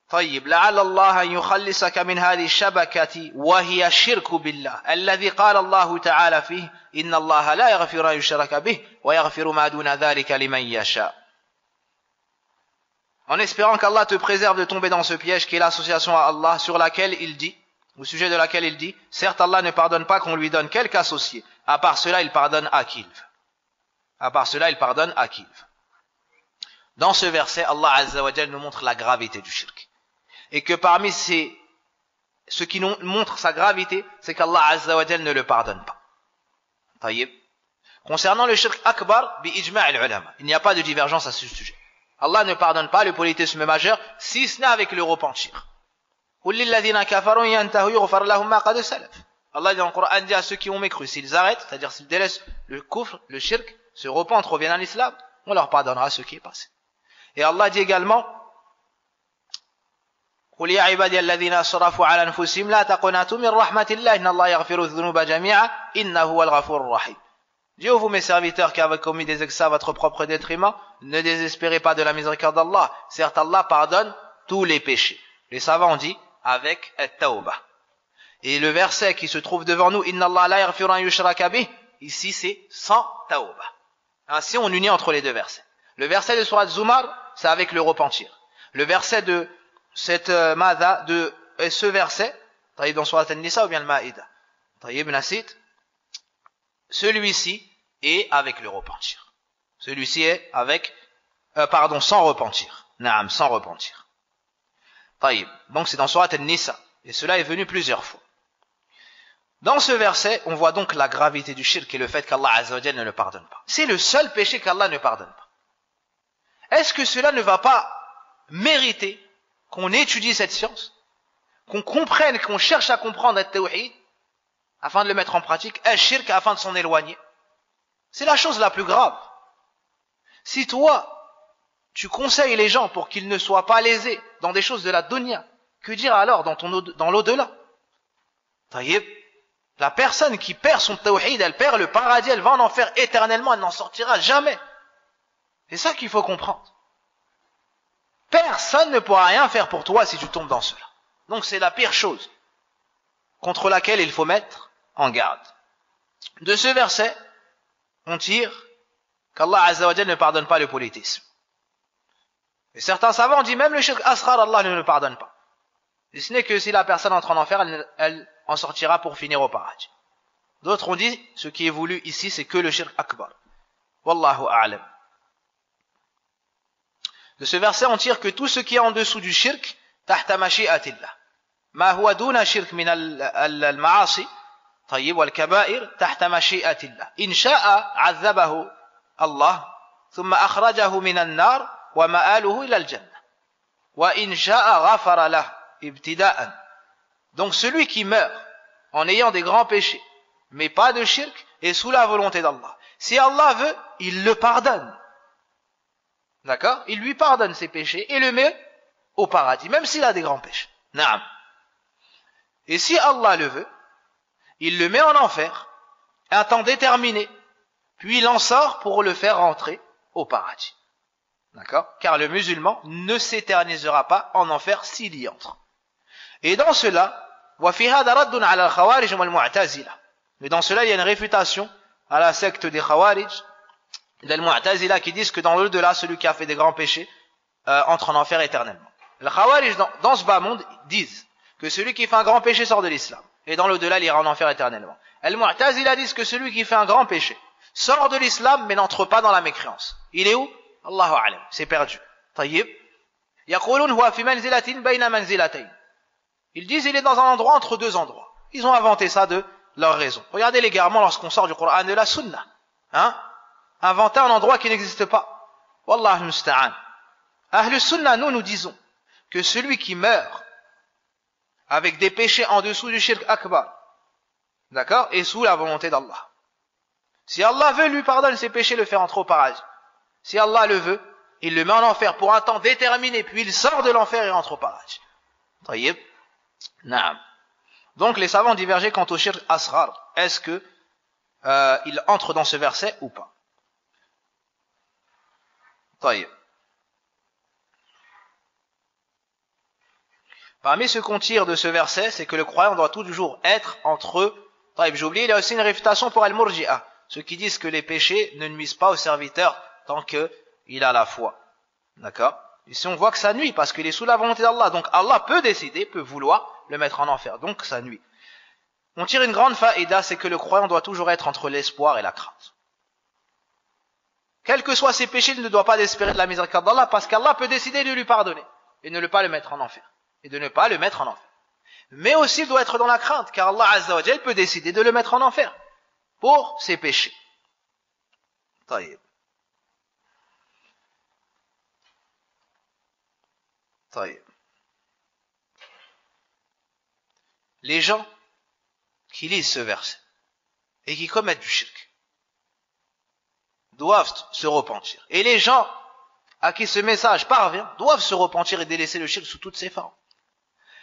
طيب لعل الله أن يخلصك من هذه الشبكة وهي الشرك بالله الذي قال الله تعالى فيه إن الله لا يغفر أن يشرك به ويغفر ما دون ذلك لمن يشاء. En espérant qu'Allah te préserve de tomber dans ce piège qui est l'association à Allah sur laquelle il dit, au sujet de laquelle il dit, certes Allah ne pardonne pas qu'on lui donne quelque associé, à part cela il pardonne à qui il veut. À part cela il pardonne à qui il veut. Dans ce verset, Allah Azza wa Jalla nous montre la gravité du shirk. Et que parmi ce qui nous montre sa gravité, c'est qu'Allah Azza wa Jalla ne le pardonne pas. Taïb. Concernant le shirk akbar, bi ijma' al-ulama, il n'y a pas de divergence à ce sujet. Allah ne pardonne pas le polythéisme majeur, si ce n'est avec le repentir. Allah dans le Coran dit à ceux qui ont mécru, s'ils arrêtent, c'est-à-dire s'ils délaissent le kufr, le shirk, se repentent, reviennent à l'islam, on leur pardonnera ce qui est passé. Et Allah dit également, قل يا عبادي الذين أسرفوا على أنفسهم لا تقنطوا من رحمة الله إن الله يغفر الذنوب جميعا إنه هو الغفور الرحيم. Dieu, vous mes serviteurs qui avez commis des excès à votre propre détriment, ne désespérez pas de la miséricorde d'Allah. Certes, Allah pardonne tous les péchés. Les savants ont dit avec at-tawbah. Et le verset qui se trouve devant nous, Inna Allah la yaghfiru an yushraka bih, ici c'est sans tawbah. Ainsi on unit entre les deux versets. Le verset de Surat Zumar, c'est avec le repentir. Le verset de cette ce verset, dans Surat An-Nisa ou bien le Maïda, celui-ci est avec le repentir. Celui-ci est avec, sans repentir. Naam, sans repentir. Donc c'est dans Surat An-Nisa. Et cela est venu plusieurs fois. Dans ce verset, on voit donc la gravité du shirk et le fait qu'Allah Azza wa Jalla ne le pardonne pas. C'est le seul péché qu'Allah ne pardonne pas. Est-ce que cela ne va pas mériter qu'on étudie cette science, qu'on comprenne, qu'on cherche à comprendre le tawhid, afin de le mettre en pratique, al-shirk afin de s'en éloigner. C'est la chose la plus grave. Si toi, tu conseilles les gens pour qu'ils ne soient pas lésés dans des choses de la dunya, que dire alors dans l'au-delà? Taïeb, la personne qui perd son tawhid, elle perd le paradis, elle va en enfer éternellement, elle n'en sortira jamais. C'est ça qu'il faut comprendre. Personne ne pourra rien faire pour toi si tu tombes dans cela. Donc c'est la pire chose contre laquelle il faut mettre en garde. De ce verset, on tire qu'Allah Azza wa Jalla ne pardonne pas le polythéisme. Et certains savants disent même le shirk asghar, Allah ne le pardonne pas. Et ce n'est que si la personne entre en enfer, elle en sortira pour finir au paradis. D'autres ont dit, ce qui est voulu ici, c'est que le shirk akbar. Wallahu a'lam. De ce verset, on tire que tout ce qui est en dessous du shirk, tahta mashi'atillah. Ma huwa duna shirk min al-ma'asi, tayyib wal-kaba'ir, tahta mashi'atillah. In sha'a 'adhabahu Allah, thumma akhrajahu min an-nar, wa ma'aluhu ila al-jannah. Wa in sha'a ghafara lahu ibtida'an. Donc celui qui meurt en ayant des grands péchés, mais pas de shirk, est sous la volonté d'Allah. Si Allah veut, il le pardonne. D'accord? Il lui pardonne ses péchés et le met au paradis, même s'il a des grands péchés. Naam. Et si Allah le veut, il le met en enfer, un temps déterminé, puis il en sort pour le faire rentrer au paradis. D'accord? Car le musulman ne s'éternisera pas en enfer s'il y entre. Et dans cela, mais dans cela, il y a une réfutation à la secte des Khawarij, des Mu'tazila, qui disent que dans l'au-delà, celui qui a fait des grands péchés entre en enfer éternellement. Les Khawarij, dans ce bas monde, disent que celui qui fait un grand péché sort de l'islam. Et dans l'au-delà, il ira en enfer éternellement. Les Mu'tazila disent que celui qui fait un grand péché sort de l'islam, mais n'entre pas dans la mécréance. Il est où? Allahu a'lam. C'est perdu. Tayyib. Yaqulun huwa fi manzilatin bayna manzilatayn. Ils disent il est dans un endroit entre deux endroits. Ils ont inventé ça de leur raison. Regardez l'égarement lorsqu'on sort du Coran de la Sunna. Inventer un endroit qui n'existe pas. Wallahu musta'an. Ahlus Sunna, nous disons que celui qui meurt avec des péchés en dessous du shirk akbar, d'accord, est sous la volonté d'Allah. Si Allah veut, lui pardonne ses péchés, le faire entrer au paradis. Si Allah le veut, il le met en enfer pour un temps déterminé, puis il sort de l'enfer et rentre au paradis. Tayyib. Naam. Donc les savants divergeaient quant au shirk asghar. Est-ce que il entre dans ce verset ou pas? Tayyib. Parmi ce qu'on tire de ce verset, c'est que le croyant doit toujours être entre eux. Tayyib, j'ai oublié, il y a aussi une réfutation pour al-murji'a, ceux qui disent que les péchés ne nuisent pas au serviteur tant qu'il a la foi. D'accord? Ici on voit que ça nuit parce qu'il est sous la volonté d'Allah. Donc Allah peut décider, peut vouloir le mettre en enfer. Donc ça nuit. On tire une grande faïda, c'est que le croyant doit toujours être entre l'espoir et la crainte. Quels que soient ses péchés, il ne doit pas espérer de la miséricorde d'Allah parce qu'Allah peut décider de lui pardonner et de ne pas le mettre en enfer. Et de ne pas le mettre en enfer. Mais aussi il doit être dans la crainte car Allah Azza wa Jal peut décider de le mettre en enfer pour ses péchés. Taïb. Taïb. Les gens qui lisent ce verset et qui commettent du shirk doivent se repentir. Et les gens à qui ce message parvient doivent se repentir et délaisser le shirk sous toutes ses formes.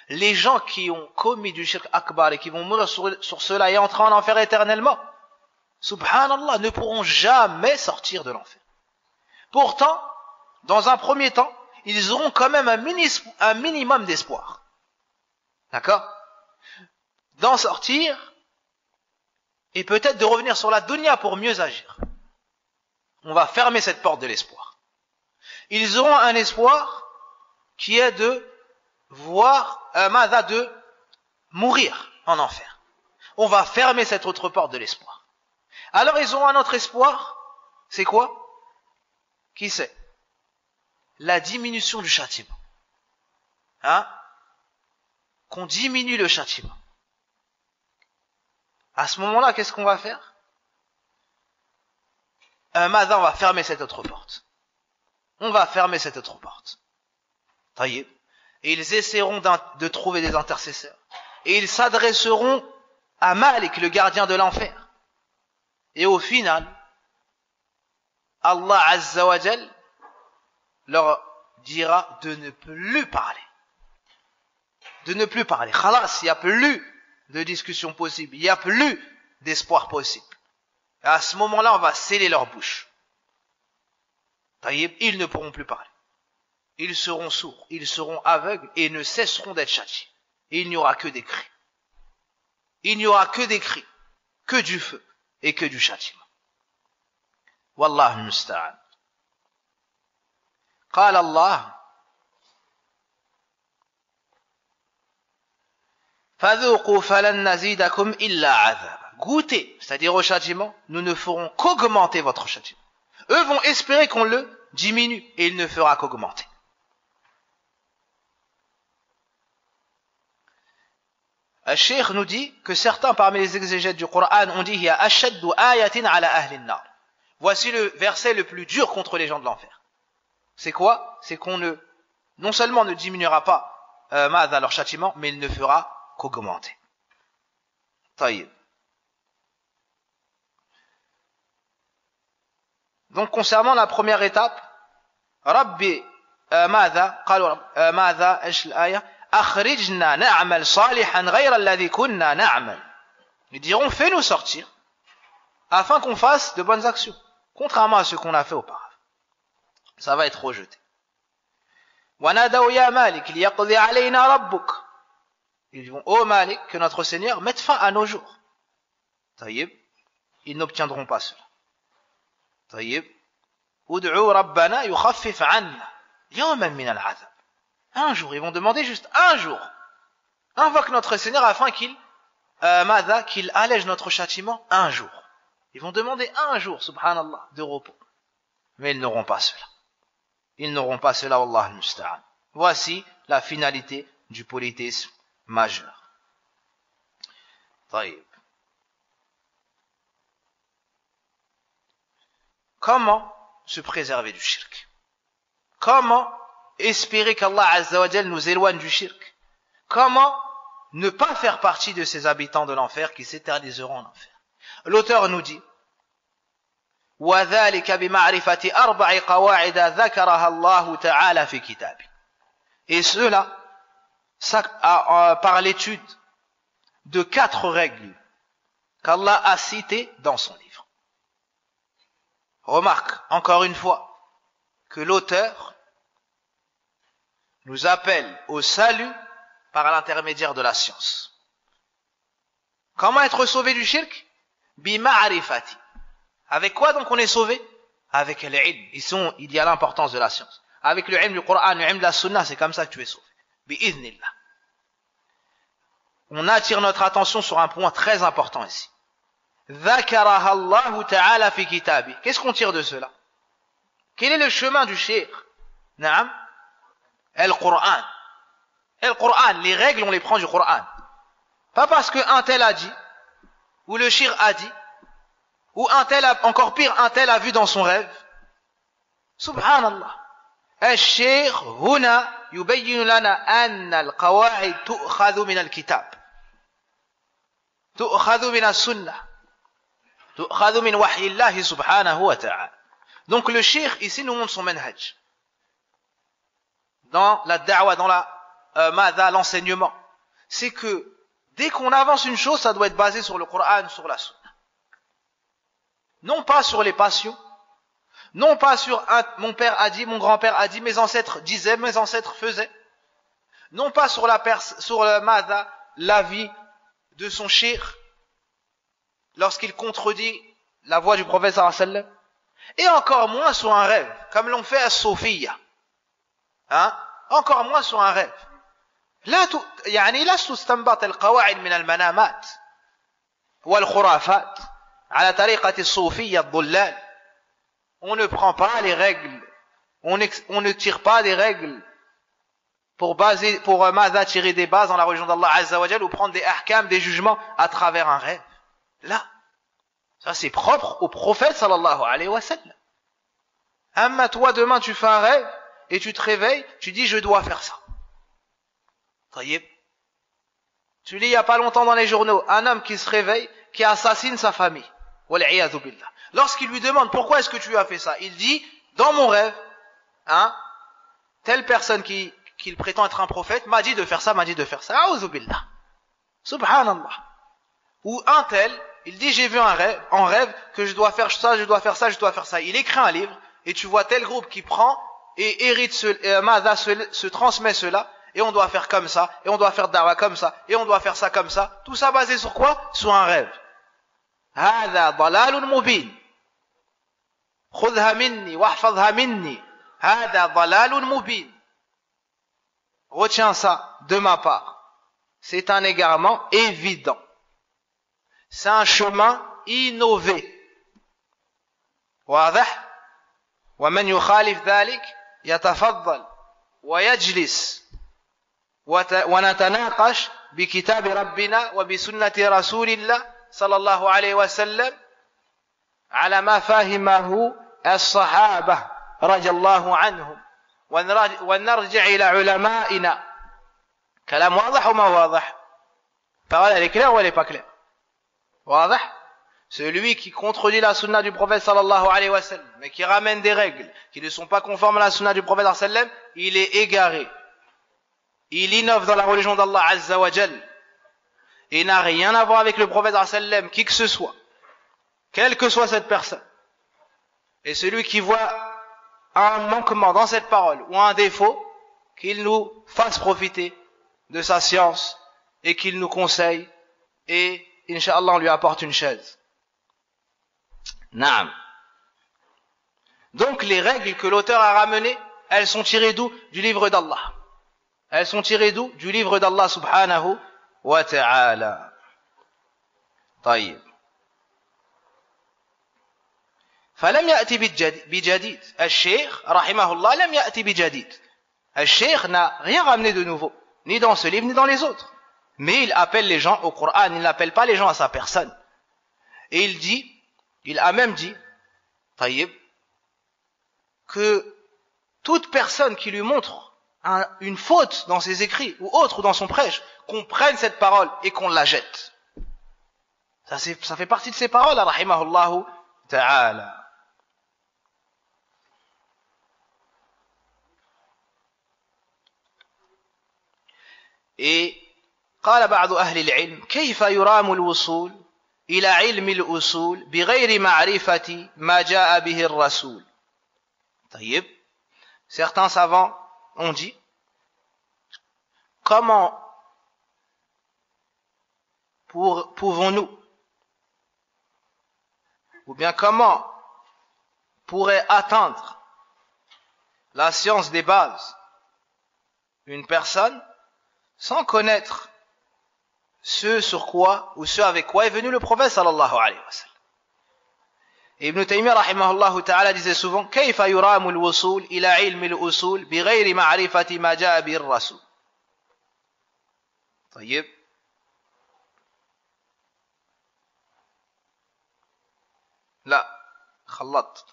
Les gens qui ont commis du shirk akbar et qui vont mourir sur cela et entrer en enfer éternellement, subhanallah, ne pourront jamais sortir de l'enfer. Pourtant, dans un premier temps, ils auront quand même un minimum d'espoir. D'accord? D'en sortir et peut-être de revenir sur la dunya pour mieux agir. On va fermer cette porte de l'espoir. Ils auront un espoir qui est de voir de mourir en enfer. On va fermer cette autre porte de l'espoir. Alors ils auront un autre espoir, c'est quoi? Qui sait? La diminution du châtiment. Qu'on diminue le châtiment. À ce moment-là, qu'est-ce qu'on va faire? On va fermer cette autre porte. On va fermer cette autre porte. Taïeb. Et ils essaieront de trouver des intercesseurs. Et ils s'adresseront à Malik, le gardien de l'enfer. Et au final, Allah Azza wa Jal leur dira de ne plus parler. De ne plus parler. Khalas, il n'y a plus de discussion possible. Il n'y a plus d'espoir possible. Et à ce moment-là, on va sceller leur bouche. Ils ne pourront plus parler. Ils seront sourds, ils seront aveugles et ne cesseront d'être châtiés. Et il n'y aura que des cris. Il n'y aura que des cris, que du feu et que du châtiment. Wallahu musta'an. قال الله فذوقوا فلن نزيدكم إلا عذابا. Goûtez, c'est-à-dire au châtiment, nous ne ferons qu'augmenter votre châtiment. Eux vont espérer qu'on le diminue et il ne fera qu'augmenter. Al-Sheikh nous dit que certains parmi les exégètes du Coran ont dit ya ashaddu ayatin ala ahli an-nar. Voici le verset le plus dur contre les gens de l'enfer. C'est quoi? C'est qu'on non seulement ne diminuera pas leur châtiment, mais il ne fera qu'augmenter. Taïb. Donc concernant la première étape, Rabbi ماذا قالوا ماذا ايش الآية أخرجنا نعمل صالحا غير الذي كنا نعمل. Ils diront fais-nous sortir afin qu'on fasse de bonnes actions contrairement à ce qu'on a fait auparavant. Ça va être rejeté. ونادوا يا مالك ليقضي علينا ربك. Ils diront ô Malik, que notre Seigneur mette fin à nos jours. Taïb, ils n'obtiendront pas cela. طيب ادعوا ربنا يخفف عنا يوما من العذاب. Un jour, ils vont demander juste un jour. Invoque notre Seigneur afin qu'il allège notre châtiment un jour. Ils vont demander un jour, subhanallah, de repos. Mais ils n'auront pas cela. Ils n'auront pas cela, wallah al-musta'an. Voici la finalité du polythéisme majeur. طيب. Comment se préserver du shirk? Comment espérer qu'Allah Azza wa Jal nous éloigne du shirk? Comment ne pas faire partie de ces habitants de l'enfer qui s'éterniseront en enfer? L'auteur nous dit وَذَلِكَ بِمَعْرِفَةِ أَرْبَعِ قَوَاعِدَ ذَكَرَهَا اللَّهُ تَعَالَى فِي كِتَابِهِ. Et cela, par l'étude de 4 règles qu'Allah a citées dans son livre. Remarque, encore une fois, que l'auteur nous appelle au salut par l'intermédiaire de la science. Comment être sauvé du shirk? Bima'rifati. Avec quoi donc on est sauvé? Avec l'ilm. Il y a l'importance de la science. Avec le ilm du Coran, le ilm de la sunna, c'est comme ça que tu es sauvé. Bi'idhnillah. On attire notre attention sur un point très important ici. ذكرها الله تعالى في كتابه. Qu'est-ce qu'on tire de cela? Quel est le chemin du shirk? Naam. El-Qur'an. El-Qur'an, les règles on les prend du Qur'an. Pas parce qu'un tel a dit, ou le shirk a dit, ou un tel a, encore pire, un tel a vu dans son rêve. Subhanallah. الشيخ هنا يبين لنا أن القواعد تؤخذ من الكتاب. تؤخذ من السنة. تؤخذ من وحي الله سبحانه وتعالى. Donc le cheikh ici nous montre son manhaj. Dans la da'wa, dans l'enseignement. C'est que dès qu'on avance une chose, ça doit être basé sur le Coran, sur la Sunna. Non pas sur les passions. Non pas sur mon père a dit, mon grand-père a dit, mes ancêtres disaient, mes ancêtres faisaient. Non pas sur l'avis de son cheikh lorsqu'il contredit la voix du prophète sallallahu alayhi wa sallam. Et encore moins sur un rêve, comme l'ont fait à Sophia. Encore moins sur un rêve. لا تستنبط القواعد من المنامات والخرافات على طريقة الصوفية الضلال. On ne prend pas les règles, on ne tire pas des règles pour tirer des bases dans la religion d'Allah Azza wa Jal ou prendre des ahkam, des jugements à travers un rêve. Là, ça c'est propre au prophète sallallahu alayhi wa sallam. Amma toi demain tu fais un rêve et tu te réveilles, tu dis je dois faire ça. Taïeb. Tu lis il n'y a pas longtemps dans les journaux, un homme qui se réveille, qui assassine sa famille. Wal'iyadhu billah. Lorsqu'il lui demande pourquoi est-ce que tu as fait ça, il dit, dans mon rêve, telle personne qui prétend être un prophète m'a dit de faire ça, A'udhu billah. Subhanallah. Ou un tel, il dit j'ai vu en rêve que je dois faire ça, je dois faire ça. Il écrit un livre et tu vois tel groupe qui prend et hérite se transmet cela et on doit faire comme ça et on doit faire da'wa comme ça et on doit faire ça comme ça. Tout ça basé sur quoi? Sur un rêve. هذا ضلال مبين. خذها مني واحفظها مني. هذا ضلال مبين. Retiens ça de ma part. C'est un égarement évident. C'est un chemin innové. واضح؟ ومن يخالف ذلك يتفضل ويجلس ونتناقش بكتاب ربنا وبسنة رسول الله صلى الله عليه وسلم على ما فهمه الصحابة رضي الله عنهم ونرجع إلى علمائنا. كلام واضح وما واضح؟ Parole elle est claire ou elle est pas claire? واضح? Celui qui contredit la sunna du prophète sallallahu alayhi wa sallam, mais qui ramène des règles qui ne sont pas conformes à la sunna du prophète sallallahu alayhi wa sallam, il est égaré. Il innove dans la religion d'Allah azza wa jal. Et n'a rien à voir avec le prophète sallallahu alayhi wa sallam, qui que ce soit, quelle que soit cette personne. Et celui qui voit un manquement dans cette parole ou un défaut, qu'il nous fasse profiter de sa science et qu'il nous conseille et Inch'Allah on lui apporte une chaise. Naam. Donc les règles que l'auteur a ramenées, elles sont tirées d'où? Du livre d'Allah. Elles sont tirées d'où? Du livre d'Allah subhanahu wa ta'ala. طيب. فلم يأتي بجديد. الشيخ رحمه الله لم يأتي بجديد. الشيخ n'a rien ramené de nouveau, ni dans ce livre ni dans les autres. Mais il appelle les gens au Coran, il n'appelle pas les gens à sa personne. Et il a même dit, Taïb, que toute personne qui lui montre une faute dans ses écrits ou autre dans son prêche, qu'on prenne cette parole et qu'on la jette. Ça fait partie de ses paroles, rahimahullahu ta'ala. Et قال بعض أهل العلم كيف يرام الوصول إلى علم الأصول بغير معرفة ما جاء به الرسول. طيب. Certains savants ont dit comment pouvons-nous ou bien comment pourrait atteindre la science des bases une personne sans connaître ce sur quoi ou ce avec quoi est venu le prophète sallallahu alayhi wa sallam. Ibn Taymiyyah rahimahullah ta'ala disait souvent كيف يرام الوصول إلى علم الأصول بغير معرفة ما جاء به الرسول. طيب. لا خلطت.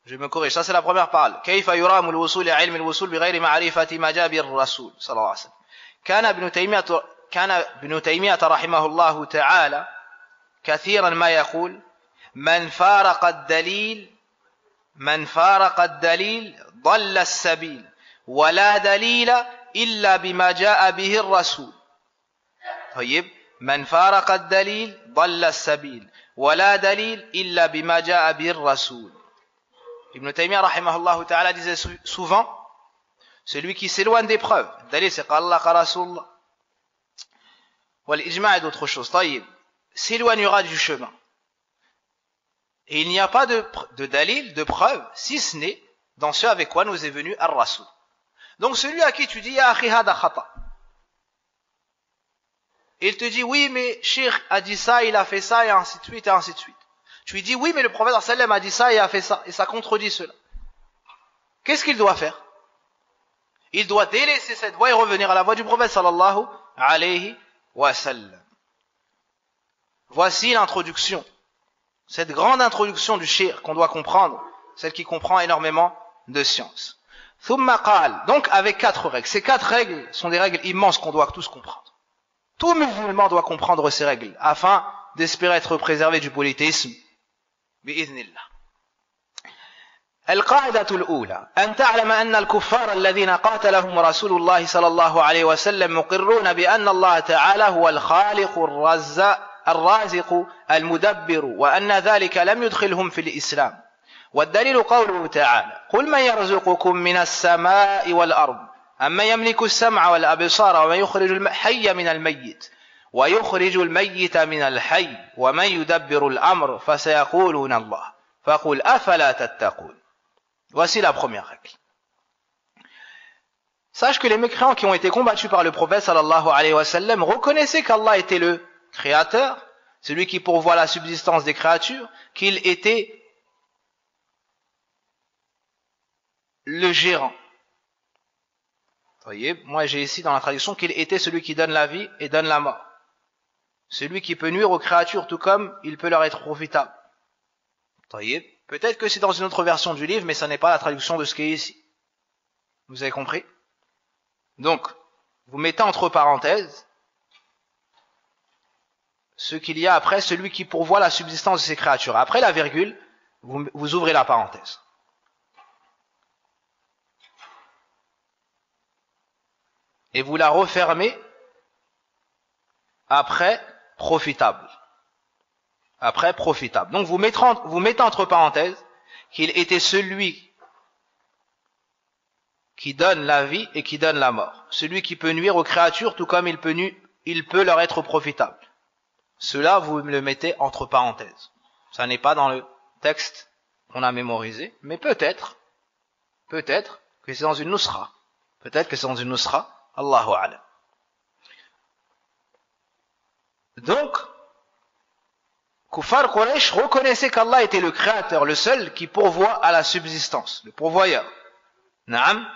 Je me corrige, ça c'est la première parole. كيف يرام الوصول إلى علم الوصول بغير معرفة ما جاء به الرسول صلى الله عليه وسلم. كان ابن تيمية رحمه الله تعالى كثيرا ما يقول من فارق الدليل ضل السبيل ولا دليل إلا بما جاء به الرسول. طيب. من فارق الدليل ضل السبيل ولا دليل إلا بما جاء به الرسول. Ibn Taymiyyah rahimahullah ta'ala disait souvent celui qui s'éloigne des preuves, dalil c'est qu'Allah Rasulullah wal ijma' et d'autres choses, taïb, s'éloignera du chemin. Et il n'y a pas de dalil, de preuve, si ce n'est dans ce avec quoi nous est venu Ar-Rasul. Donc celui à qui tu dis ya akhi hada khata, il te dit oui mais Cheikh a dit ça, il a fait ça et ainsi de suite et ainsi de suite. Tu lui dis oui mais le prophète sallallahu alayhi wa sallam a dit ça et a fait ça et ça contredit cela. Qu'est-ce qu'il doit faire? Il doit délaisser cette voie et revenir à la voie du prophète sallallahu alayhi wa sallam. Voici l'introduction, cette grande introduction du shir qu'on doit comprendre, celle qui comprend énormément de sciences. Thumma qal, donc avec 4 règles. Ces 4 règles sont des règles immenses qu'on doit tous comprendre. Tout musulman doit comprendre ces règles afin d'espérer être préservé du polythéisme. بإذن الله. القاعدة الأولى أن تعلم أن الكفار الذين قاتلهم رسول الله صلى الله عليه وسلم مقرون بأن الله تعالى هو الخالق الرازق المدبر وأن ذلك لم يدخلهم في الإسلام. والدليل قوله تعالى قل من يرزقكم من السماء والأرض أمن يملك السمع والأبصار ومن يخرج الحي من الميت ويخرج الميت من الحي ومن يدبر الأمر فسيقولون الله فقل أفلا تتقون. Voici la première règle. Sache que les mécréants qui ont été combattus par le prophète sallallahu alayhi wa sallam reconnaissaient qu'Allah était le créateur, celui qui pourvoit la subsistance des créatures, qu'il était le gérant. Voyez, moi j'ai ici dans la traduction qu'il était celui qui donne la vie et donne la mort. Celui qui peut nuire aux créatures tout comme il peut leur être profitable. Voyez, peut-être que c'est dans une autre version du livre, mais ça n'est pas la traduction de ce qui est ici. Vous avez compris? Donc, vous mettez entre parenthèses ce qu'il y a après, celui qui pourvoit la subsistance de ces créatures. Après la virgule, vous ouvrez la parenthèse. Et vous la refermez après profitable. Après profitable. Donc vous mettez entre parenthèses qu'il était celui qui donne la vie et qui donne la mort. Celui qui peut nuire aux créatures tout comme il peut leur être profitable. Cela, vous le mettez entre parenthèses. Ça n'est pas dans le texte qu'on a mémorisé, mais peut-être que c'est dans une nusra. Peut-être que c'est dans une nusra. Allahu a'lam. Donc, Kuffar Quraysh reconnaissait qu'Allah était le créateur, le seul qui pourvoit à la subsistance, le pourvoyeur. Naam.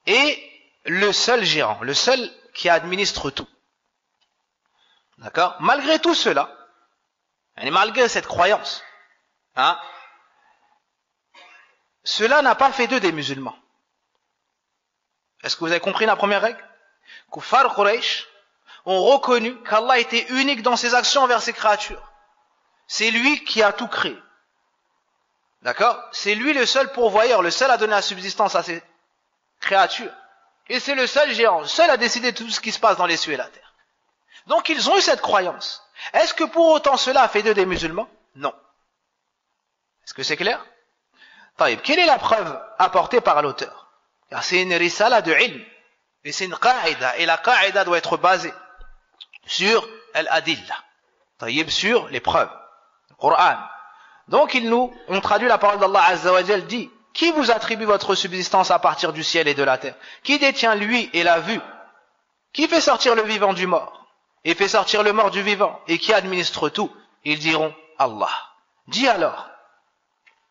Et le seul gérant, le seul qui administre tout. D'accord? Malgré tout cela, et malgré cette croyance, cela n'a pas fait d'eux des musulmans. Est-ce que vous avez compris la première règle? Kuffar Quraysh ont reconnu qu'Allah était unique dans ses actions envers ses créatures. C'est lui qui a tout créé. D'accord? C'est lui le seul pourvoyeur, le seul à donner la subsistance à ses créatures. Et c'est le seul gérant, le seul à décider de tout ce qui se passe dans les cieux et la terre. Donc ils ont eu cette croyance. Est-ce que pour autant cela a fait d'eux des musulmans? Non. Est-ce que c'est clair? Taïb, quelle est la preuve apportée par l'auteur? Car c'est une risala de ilm. Et c'est une qa'ida. Et la qa'ida doit être basée sur al-adilla. Taïb, sur les preuves. Le Coran. Donc on traduit la parole d'Allah Azza wa Jal dit, qui vous attribue votre subsistance à partir du ciel et de la terre? Qui détient lui et la vue? Qui fait sortir le vivant du mort? Et fait sortir le mort du vivant? Et qui administre tout? Ils diront Allah. Dis alors,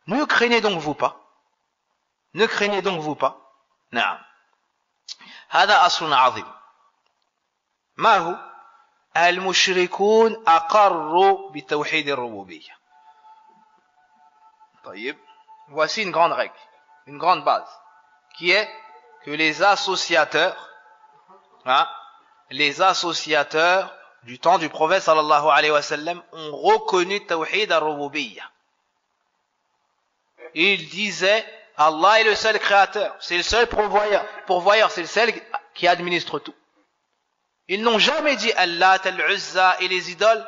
ne craignez donc vous pas? Ne craignez donc vous pas? نعم. هذا أصل عظيم. ما هو؟ المشركون أقروا بتوحيد الربوبية. طيب. Voici une grande règle, une grande base, qui est que les associateurs du temps du prophète sallallahu alayhi wa sallam ont reconnu Tawhid al-Rububiyya. Ils disaient Allah est le seul créateur, c'est le seul pourvoyeur, c'est le seul qui administre tout. Ils n'ont jamais dit Allah, Al-Uzza et les idoles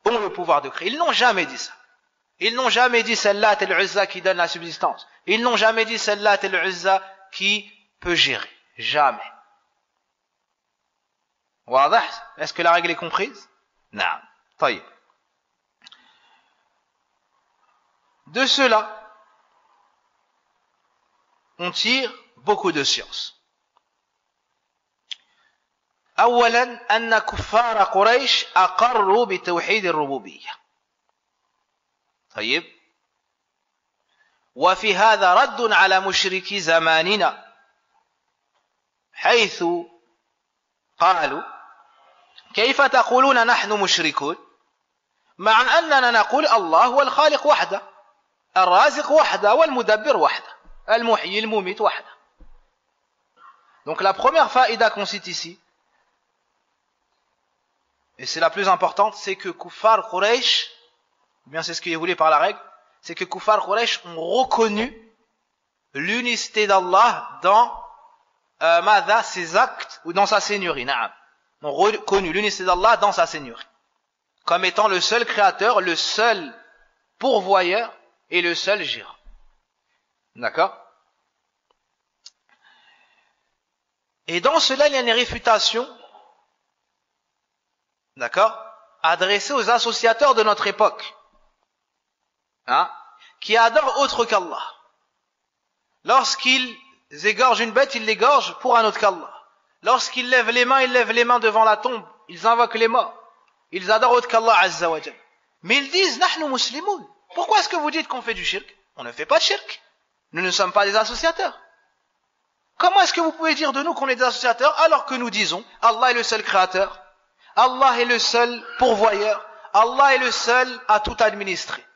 ont le pouvoir de créer. Ils n'ont jamais dit ça. Ils n'ont jamais dit c'est Allah, Al-Uzza qui donne la subsistance. Ils n'ont jamais dit c'est Allah, Al-Uzza qui peut gérer. Jamais. واضح? Est-ce que la règle est comprise? Non. طيب. De cela, on tire beaucoup de sciences. أولا أن كفار قريش أقروا بتوحيد الربوبية. طيب. وفي هذا رد على مشركي زماننا حيث قالوا كيف تقولون نحن مشركون مع أننا نقول الله هو الخالق وحده الرازق وحده والمدبر وحده المحيي المميت وحده. Donc la première faïda qu'on cite ici, et c'est la plus importante, c'est que Kuffar Quraysh, ou bien c'est ce qu'il est voulu par la règle, c'est que Kuffar Quraysh ont reconnu l'unicité d'Allah dans ses actes ou dans sa seigneurie. Ont reconnu l'unicité d'Allah dans sa seigneurie, comme étant le seul créateur, le seul pourvoyeur et le seul gérant. D'accord? Et dans cela, il y a une réfutation, d'accord, adressée aux associateurs de notre époque, qui adorent autre qu'Allah. Lorsqu'ils égorgent une bête, ils l'égorgent pour un autre qu'Allah. Lorsqu'ils lèvent les mains, ils lèvent les mains devant la tombe, ils invoquent les morts. Ils adorent autre qu'Allah Azza wa Jal. Mais ils disent, nahnu muslimoun. Pourquoi est-ce que vous dites qu'on fait du shirk? On ne fait pas de shirk. Nous ne sommes pas des associateurs. Comment est-ce que vous pouvez dire de nous qu'on est des associateurs alors que nous disons, Allah est le seul créateur, Allah est le seul pourvoyeur, Allah est le seul à tout administrer?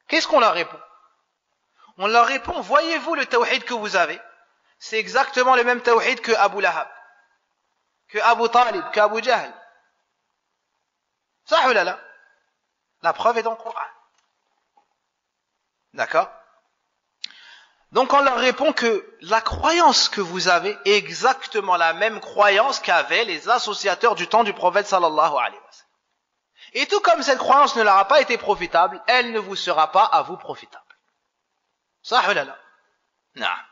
Qu'est-ce qu'on leur répond? On leur répond, voyez-vous le tawhid que vous avez? C'est exactement le même tawhid que Abu Lahab, que Abu Talib, que Abu Jahl. Ça ou là? La preuve est dans le Coran. D'accord? Donc on leur répond que la croyance que vous avez est exactement la même croyance qu'avaient les associateurs du temps du prophète sallallahu alayhi wa sallam. Et tout comme cette croyance ne leur a pas été profitable, elle ne vous sera pas à vous profitable. صح ولا لا؟ نعم.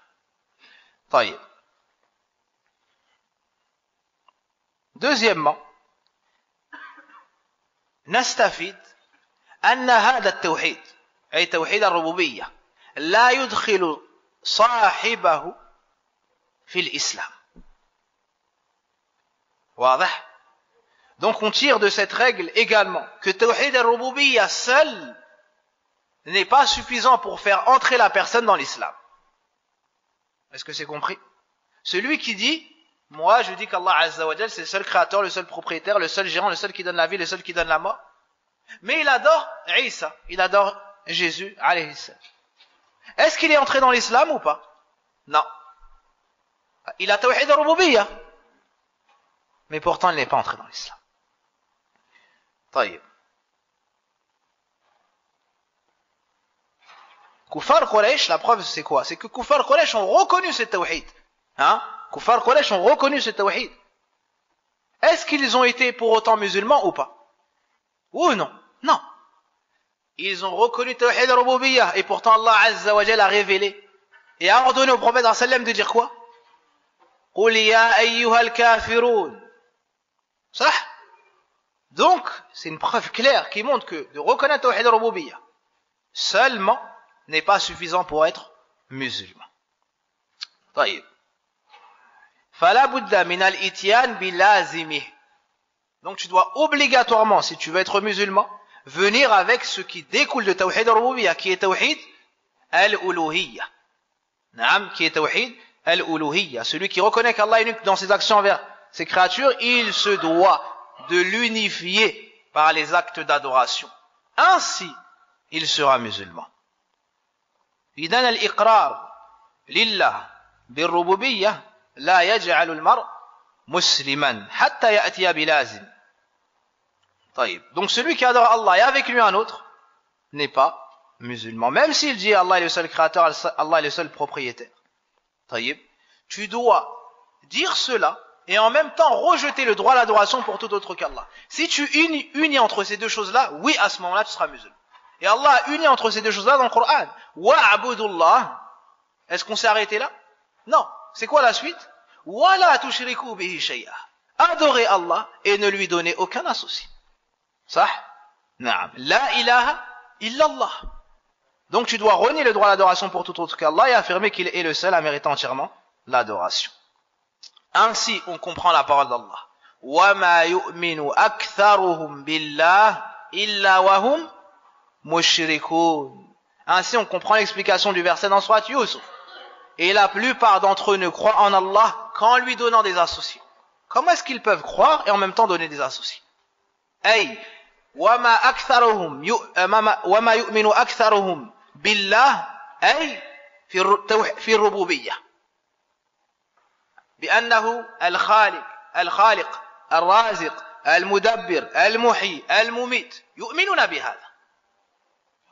طيب. Deuxièmement, نستفيد أن هذا التوحيد أي توحيد الربوبية لا يدخل صاحبه في الإسلام. واضح؟ Donc on tire de cette règle également que توحيد الربوبية seul n'est pas suffisant pour faire entrer la personne dans l'islam. Est-ce que c'est compris? Celui qui dit, moi je dis qu'Allah Azza wa Jal c'est le seul créateur, le seul propriétaire, le seul gérant, le seul qui donne la vie, le seul qui donne la mort, mais il adore Isa, il adore Jésus alayhi salam. Est-ce qu'il est entré dans l'islam ou pas? Non. Il a tawhid al-rububiyyah, mais pourtant il n'est pas entré dans l'islam. طيب. Kuffar Quraysh, la preuve c'est quoi? C'est que Kuffar Quraysh ont reconnu ce tawhid. Kuffar Quraysh ont reconnu ce tawhid. Est-ce qu'ils ont été pour autant musulmans ou pas? Ou non? Non. Ils ont reconnu tawhid al-rububiyyah et pourtant Allah Azza wa Jalla a révélé et a ordonné au prophète sallam de dire quoi? Qul ya ayyuhal kafirun. Ça? Donc, c'est une preuve claire qui montre que de reconnaître tawhid al-rububiyyah seulement n'est pas suffisant pour être musulman. طيب. فلا بد من الاتيان بلازمه. Donc tu dois obligatoirement, si tu veux être musulman, venir avec ce qui découle de tawhid al-rububiyyah, qui est tawhid al-uluhiyyah. Naam, qui est tawhid al-uluhiyyah. Celui qui reconnaît qu'Allah est unique dans ses actions envers ses créatures, il se doit de l'unifier par les actes d'adoration. Ainsi, il sera musulman. إذن الإقرار لله بالربوبية لا يجعل المرء مسلما حتى يأتي بلازم. طيب. Donc celui qui adore Allah et avec lui un autre n'est pas musulman, même s'il dit Allah est le seul créateur, Allah est le seul propriétaire. طيب. Tu dois dire cela et en même temps rejeter le droit à l'adoration pour tout autre qu'Allah. Si tu unis entre ces deux choses-là, oui, à ce moment-là tu seras musulman. Et Allah a uni entre ces deux choses-là dans le Coran. Wa'budullah. Est-ce qu'on s'est arrêté là? Non. C'est quoi la suite? Wa la tushriku bihi shay'a. Adorez Allah et ne lui donnez aucun associé. Sah? Naam. La ilaha illallah. Donc tu dois renier le droit à l'adoration pour tout autre qu'Allah et affirmer qu'il est le seul à mériter entièrement l'adoration. Ainsi, on comprend la parole d'Allah. Wa ma yu'minu aktharuhum billah illa wa hum mushrikoun. Ainsi on comprend l'explication du verset dans Surat Yusuf. Et la plupart d'entre eux ne croient en Allah qu'en lui donnant des associés. Comment est-ce qu'ils peuvent croire et en même temps donner des associés? Ay wama yu'minu aktharuhum billah ay fi rububiyyah. بأنه الخالق الرازق المدبر المحيي المميت يؤمنون بهذا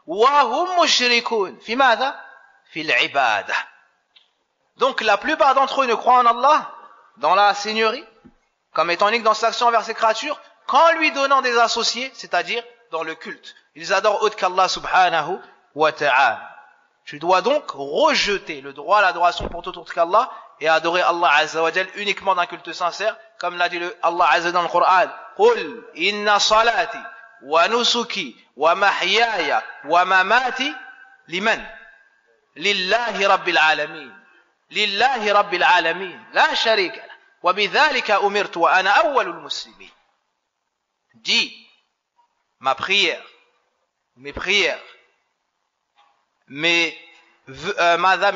وهم مشركون في ماذا؟ في العبادة. Donc la plupart d'entre eux ne croient en Allah dans la seigneurie comme étant unique dans sa action envers ses créatures qu'en lui donnant des associés, c'est-à-dire dans le culte. Ils adorent autre qu'Allah subhanahu wa ta'ala. Tu dois donc rejeter le droit à l'adoration pour tout autre qu'Allah et adorer Allah Azza wa Jal uniquement d'un culte sincère, comme l'a dit Allah Azza dans le Coran. Qul inna salati wa nusuki wa mahyaya wa mamati liman? Lillahi rabbil alamin. Lillahi rabbil alamin. La sharika lah. Wa bidhalika umirtu wa ana awwalul muslimin. Dis, ma prière, mes prières, mes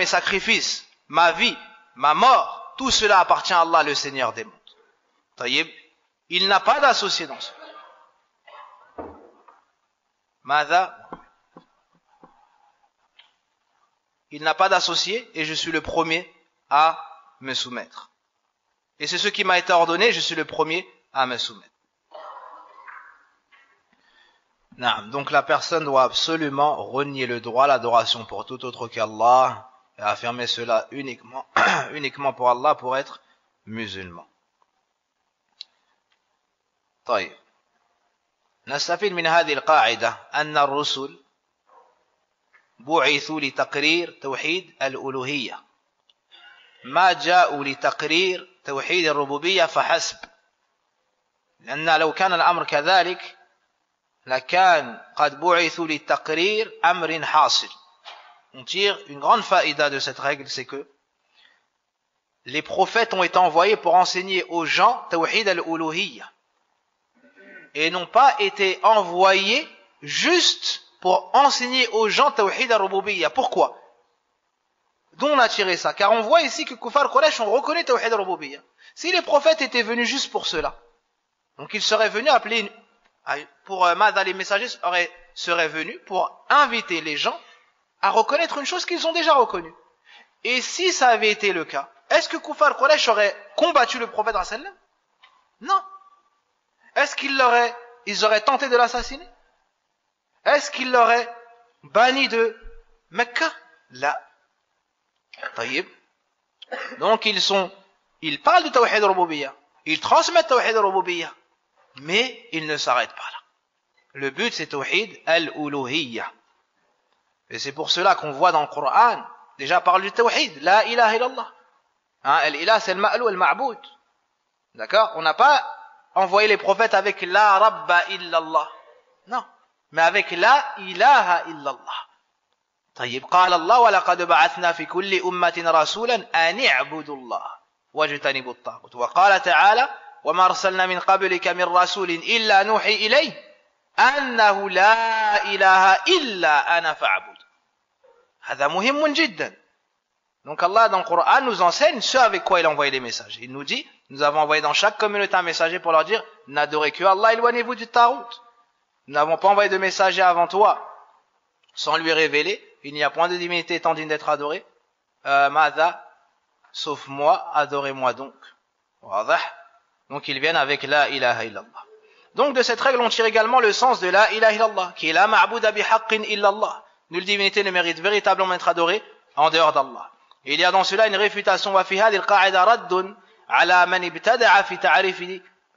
sacrifices, ma vie, ma mort, tout cela appartient à Allah, le Seigneur des mondes. Taïb, il n'a pas d'associé dans cela. Mada, il n'a pas d'associé et je suis le premier à me soumettre. Et c'est ce qui m'a été ordonné, je suis le premier à me soumettre. Non, donc la personne doit absolument renier le droit à l'adoration pour tout autre qu'Allah et affirmer cela uniquement pour Allah pour être musulman. طيب نستفيد من هذه القاعدة أن الرسل بعثوا لتقرير توحيد الألوهية ما جاءوا لتقرير توحيد الربوبية فحسب لأن لو كان الأمر كذلك لكان قد بعثوا لتقرير أمر حاصل. On tire une grande faïda de cette règle, c'est que les prophètes ont été envoyés pour enseigner aux gens Tawhid al-Uluhiyya et n'ont pas été envoyés juste pour enseigner aux gens Tawhid al-Rububiyya. Pourquoi? D'où on a tiré ça? Car on voit ici que Kufar Quraysh ont reconnu Tawhid al-Rububiyya. Si les prophètes étaient venus juste pour cela, donc ils seraient venus appeler les messagers seraient venus pour inviter les gens à reconnaître une chose qu'ils ont déjà reconnue. Et si ça avait été le cas, est-ce que Kufar Quraysh aurait combattu le prophète sallam? Non. Est-ce qu'ils auraient tenté de l'assassiner? Est-ce qu'ils l'auraient banni de Mecca? Là. Taïb. Donc ils parlent de Tawhid al-Rububiyya. Ils transmettent Tawhid al-Rububiyya. Mais ils ne s'arrêtent pas là. Le but c'est Tawhid al-Uluhiyya. Et c'est pour cela qu'on voit dans le Coran, déjà parle du Tawhid, la ilaha illallah. Al-ilah c'est le ma'lou, al-ma'boud. D'accord? On n'a pas envoyé les prophètes avec la rabba illallah. Non. Mais avec la ilaha illallah. طيب قال الله ولقد بعثنا في كل أمة رسولا أن اعبدوا الله واجتنبوا الطاغوت وقال تعالى وما أرسلنا من قبلك من رسول إلا نوحي إليه أنه لا إله إلا أنا فاعبد. هذا مهم جدا. Donc Allah dans le Coran nous enseigne ce avec quoi il a envoyé les messages. Il nous dit, nous avons envoyé dans chaque communauté un messager pour leur dire, n'adorez que Allah, éloignez-vous du Tarout. Nous n'avons pas envoyé de messager avant toi sans lui révéler, il n'y a point de divinité étant digne d'être adorée. Mada, sauf moi, adorez-moi donc. Donc ils viennent avec la ilaha illallah. Donc de cette règle on tire également le sens de la ilaha illallah, qui est la ma'bouda bihaqqin illallah. Nulle divinité ne mérite véritablement d'être adorée en dehors d'Allah. Et il y a dans cela une réfutation wa fi hadhihi al-qa'ida raddun ala man ibtada'a fi ta'rif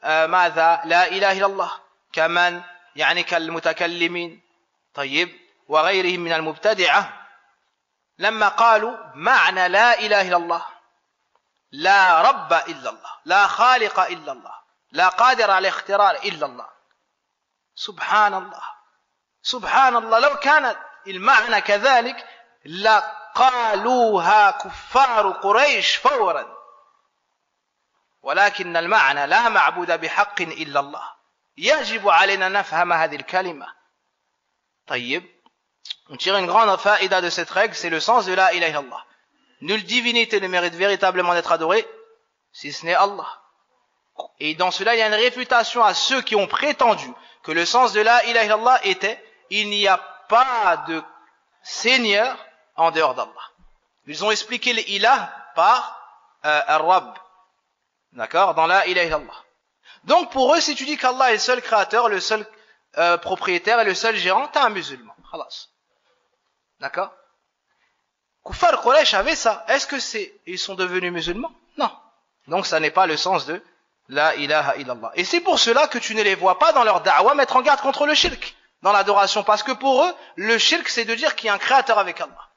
madha la ilaha illallah kaman يعني كالمتكلمين طيب وغيرهم من المبتدعة لما قالوا معنى لا إله إلا الله لا رب إلا الله لا خالق إلا الله لا قادر على الاختراع إلا الله. سبحان الله سبحان الله لو كانت المعنى كذلك لقالوها كفار قريش فورا ولكن المعنى لا معبود بحق إلا الله. يجب علينا نفهم هذه الكلمة. طيب on tire une grande faïda de cette règle, c'est le sens de la ilaha illallah. Nulle divinité ne mérite véritablement d'être adorée si ce n'est Allah. Et dans cela il y a une réfutation à ceux qui ont prétendu que le sens de la ilaha illallah était il n'y a pas de Seigneur en dehors d'Allah. Ils ont expliqué l'ilah par Ar-Rabb. D'accord? Dans la ilaha illallah. Donc pour eux, si tu dis qu'Allah est le seul créateur, le seul propriétaire et le seul gérant, t'es un musulman. Khalas. D'accord? Kuffar Quraysh avait ça. Est-ce que ils sont devenus musulmans? Non. Donc ça n'est pas le sens de la ilaha illallah. Et c'est pour cela que tu ne les vois pas dans leur da'wah mettre en garde contre le shirk, dans l'adoration. Parce que pour eux, le shirk c'est de dire qu'il y a un créateur avec Allah.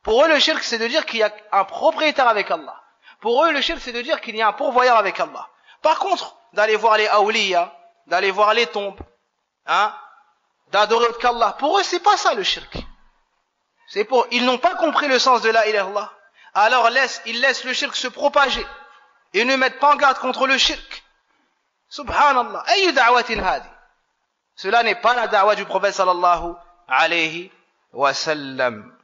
Pour eux, le shirk c'est de dire qu'il y a un propriétaire avec Allah. Pour eux, le shirk c'est de dire qu'il y a un pourvoyeur avec Allah. Par contre, d'aller voir les awliya, d'aller voir les tombes, d'adorer autre qu'Allah, pour eux c'est pas ça le shirk. Ils n'ont pas compris le sens de la ilaha illallah. Alors ils laissent le shirk se propager et ne mettent pas en garde contre le shirk. Subhanallah. Ayu da'watin hadi. Cela n'est pas la da'wa du prophète sallallahu alayhi wa sallam.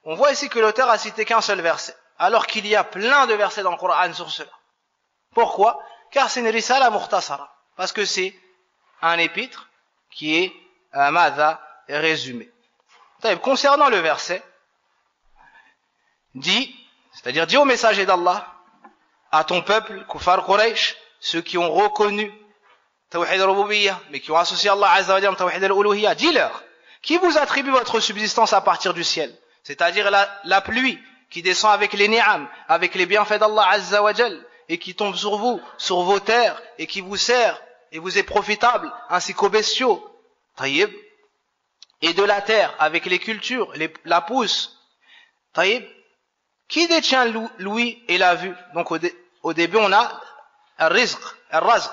On voit ici que l'auteur a cité qu'un seul verset, alors qu'il y a plein de versets dans le Coran sur cela. Pourquoi? Car c'est une risala mukhtasara, parce que c'est un épître qui est résumé. Concernant le verset, c'est-à-dire dis au messager d'Allah, à ton peuple, Kuffar Quraysh, ceux qui ont reconnu Tawhid al-Rububiyyah, mais qui ont associé Allah Azza wa Jalla à Tawhid al-Uluhiyyah, dis-leur, qui vous attribue votre subsistance à partir du ciel, c'est-à-dire la pluie qui descend avec les ni'am, avec les bienfaits d'Allah Azza wa Jalla, et qui tombe sur vous, sur vos terres, et qui vous sert, et vous est profitable, ainsi qu'aux bestiaux, taïb, et de la terre, avec les cultures, la pousse, taïb, qui détient l'ouïe et la vue? Donc au début on a al-rizq,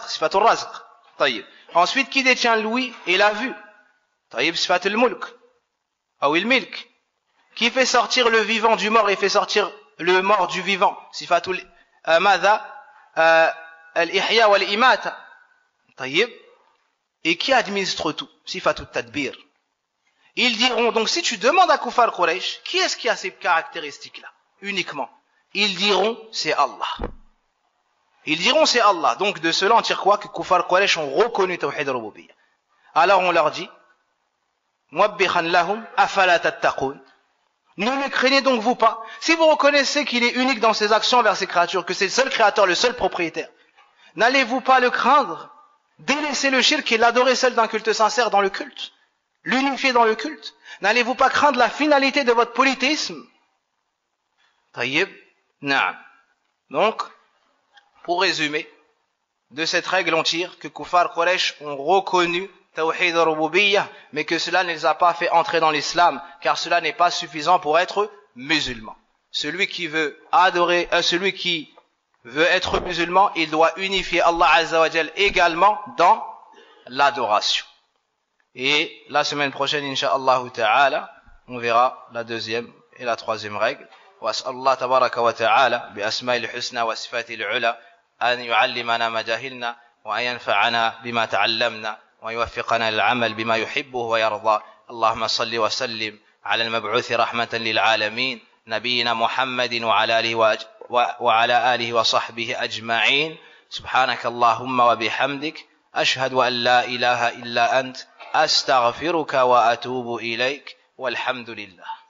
sifatul razq, taïb. Ensuite, qui détient l'ouïe et la vue? Taïb, sifatul mulk, ou il-milk. Qui fait sortir le vivant du mort et fait sortir le mort du vivant? Sifatul al-ihya wal-imata. Taïb. Et qui administre tout? Sifatul tadbir. Ils diront, donc si tu demandes à Kuffar Quraysh, qui est-ce qui a ces caractéristiques-là? Uniquement. Ils diront, c'est Allah. Ils diront, c'est Allah. Donc de cela, on tire quoi? Que Kuffar Quraysh ont reconnu Tawhid al-Rububiyyah. Alors on leur dit, Muwabbikhan lahum afala tattaqun. Ne le craignez donc vous pas. Si vous reconnaissez qu'il est unique dans ses actions envers ses créatures, que c'est le seul créateur, le seul propriétaire, n'allez-vous pas le craindre? Délaissez le shirk et l'adorer seul d'un culte sincère dans le culte. L'unifier dans le culte. N'allez-vous pas craindre la finalité de votre polythéisme? Taïb, na'am. Donc, pour résumer, de cette règle on tire que Kuffar Quraysh ont reconnu Tawhid al-Rububiyyah, mais que cela ne les a pas fait entrer dans l'islam, car cela n'est pas suffisant pour être musulman. Celui qui veut être musulman, il doit unifier Allah Azza wa Jal également dans l'adoration. Et la semaine prochaine, incha'Allah ta'ala, on verra la deuxième et la troisième règle. وأسأل الله تبارك وتعالى بأسماء الحسنى وصفاته العلى أن يعلمنا ما جهلنا وأن ينفعنا بما تعلمنا ويوفقنا للعمل بما يحبه ويرضى. اللهم صل وسلم على المبعوث رحمة للعالمين نبينا محمد وعلى آله وصحبه أجمعين. سبحانك اللهم وبحمدك أشهد أن لا إله إلا أنت أستغفرك وأتوب إليك والحمد لله.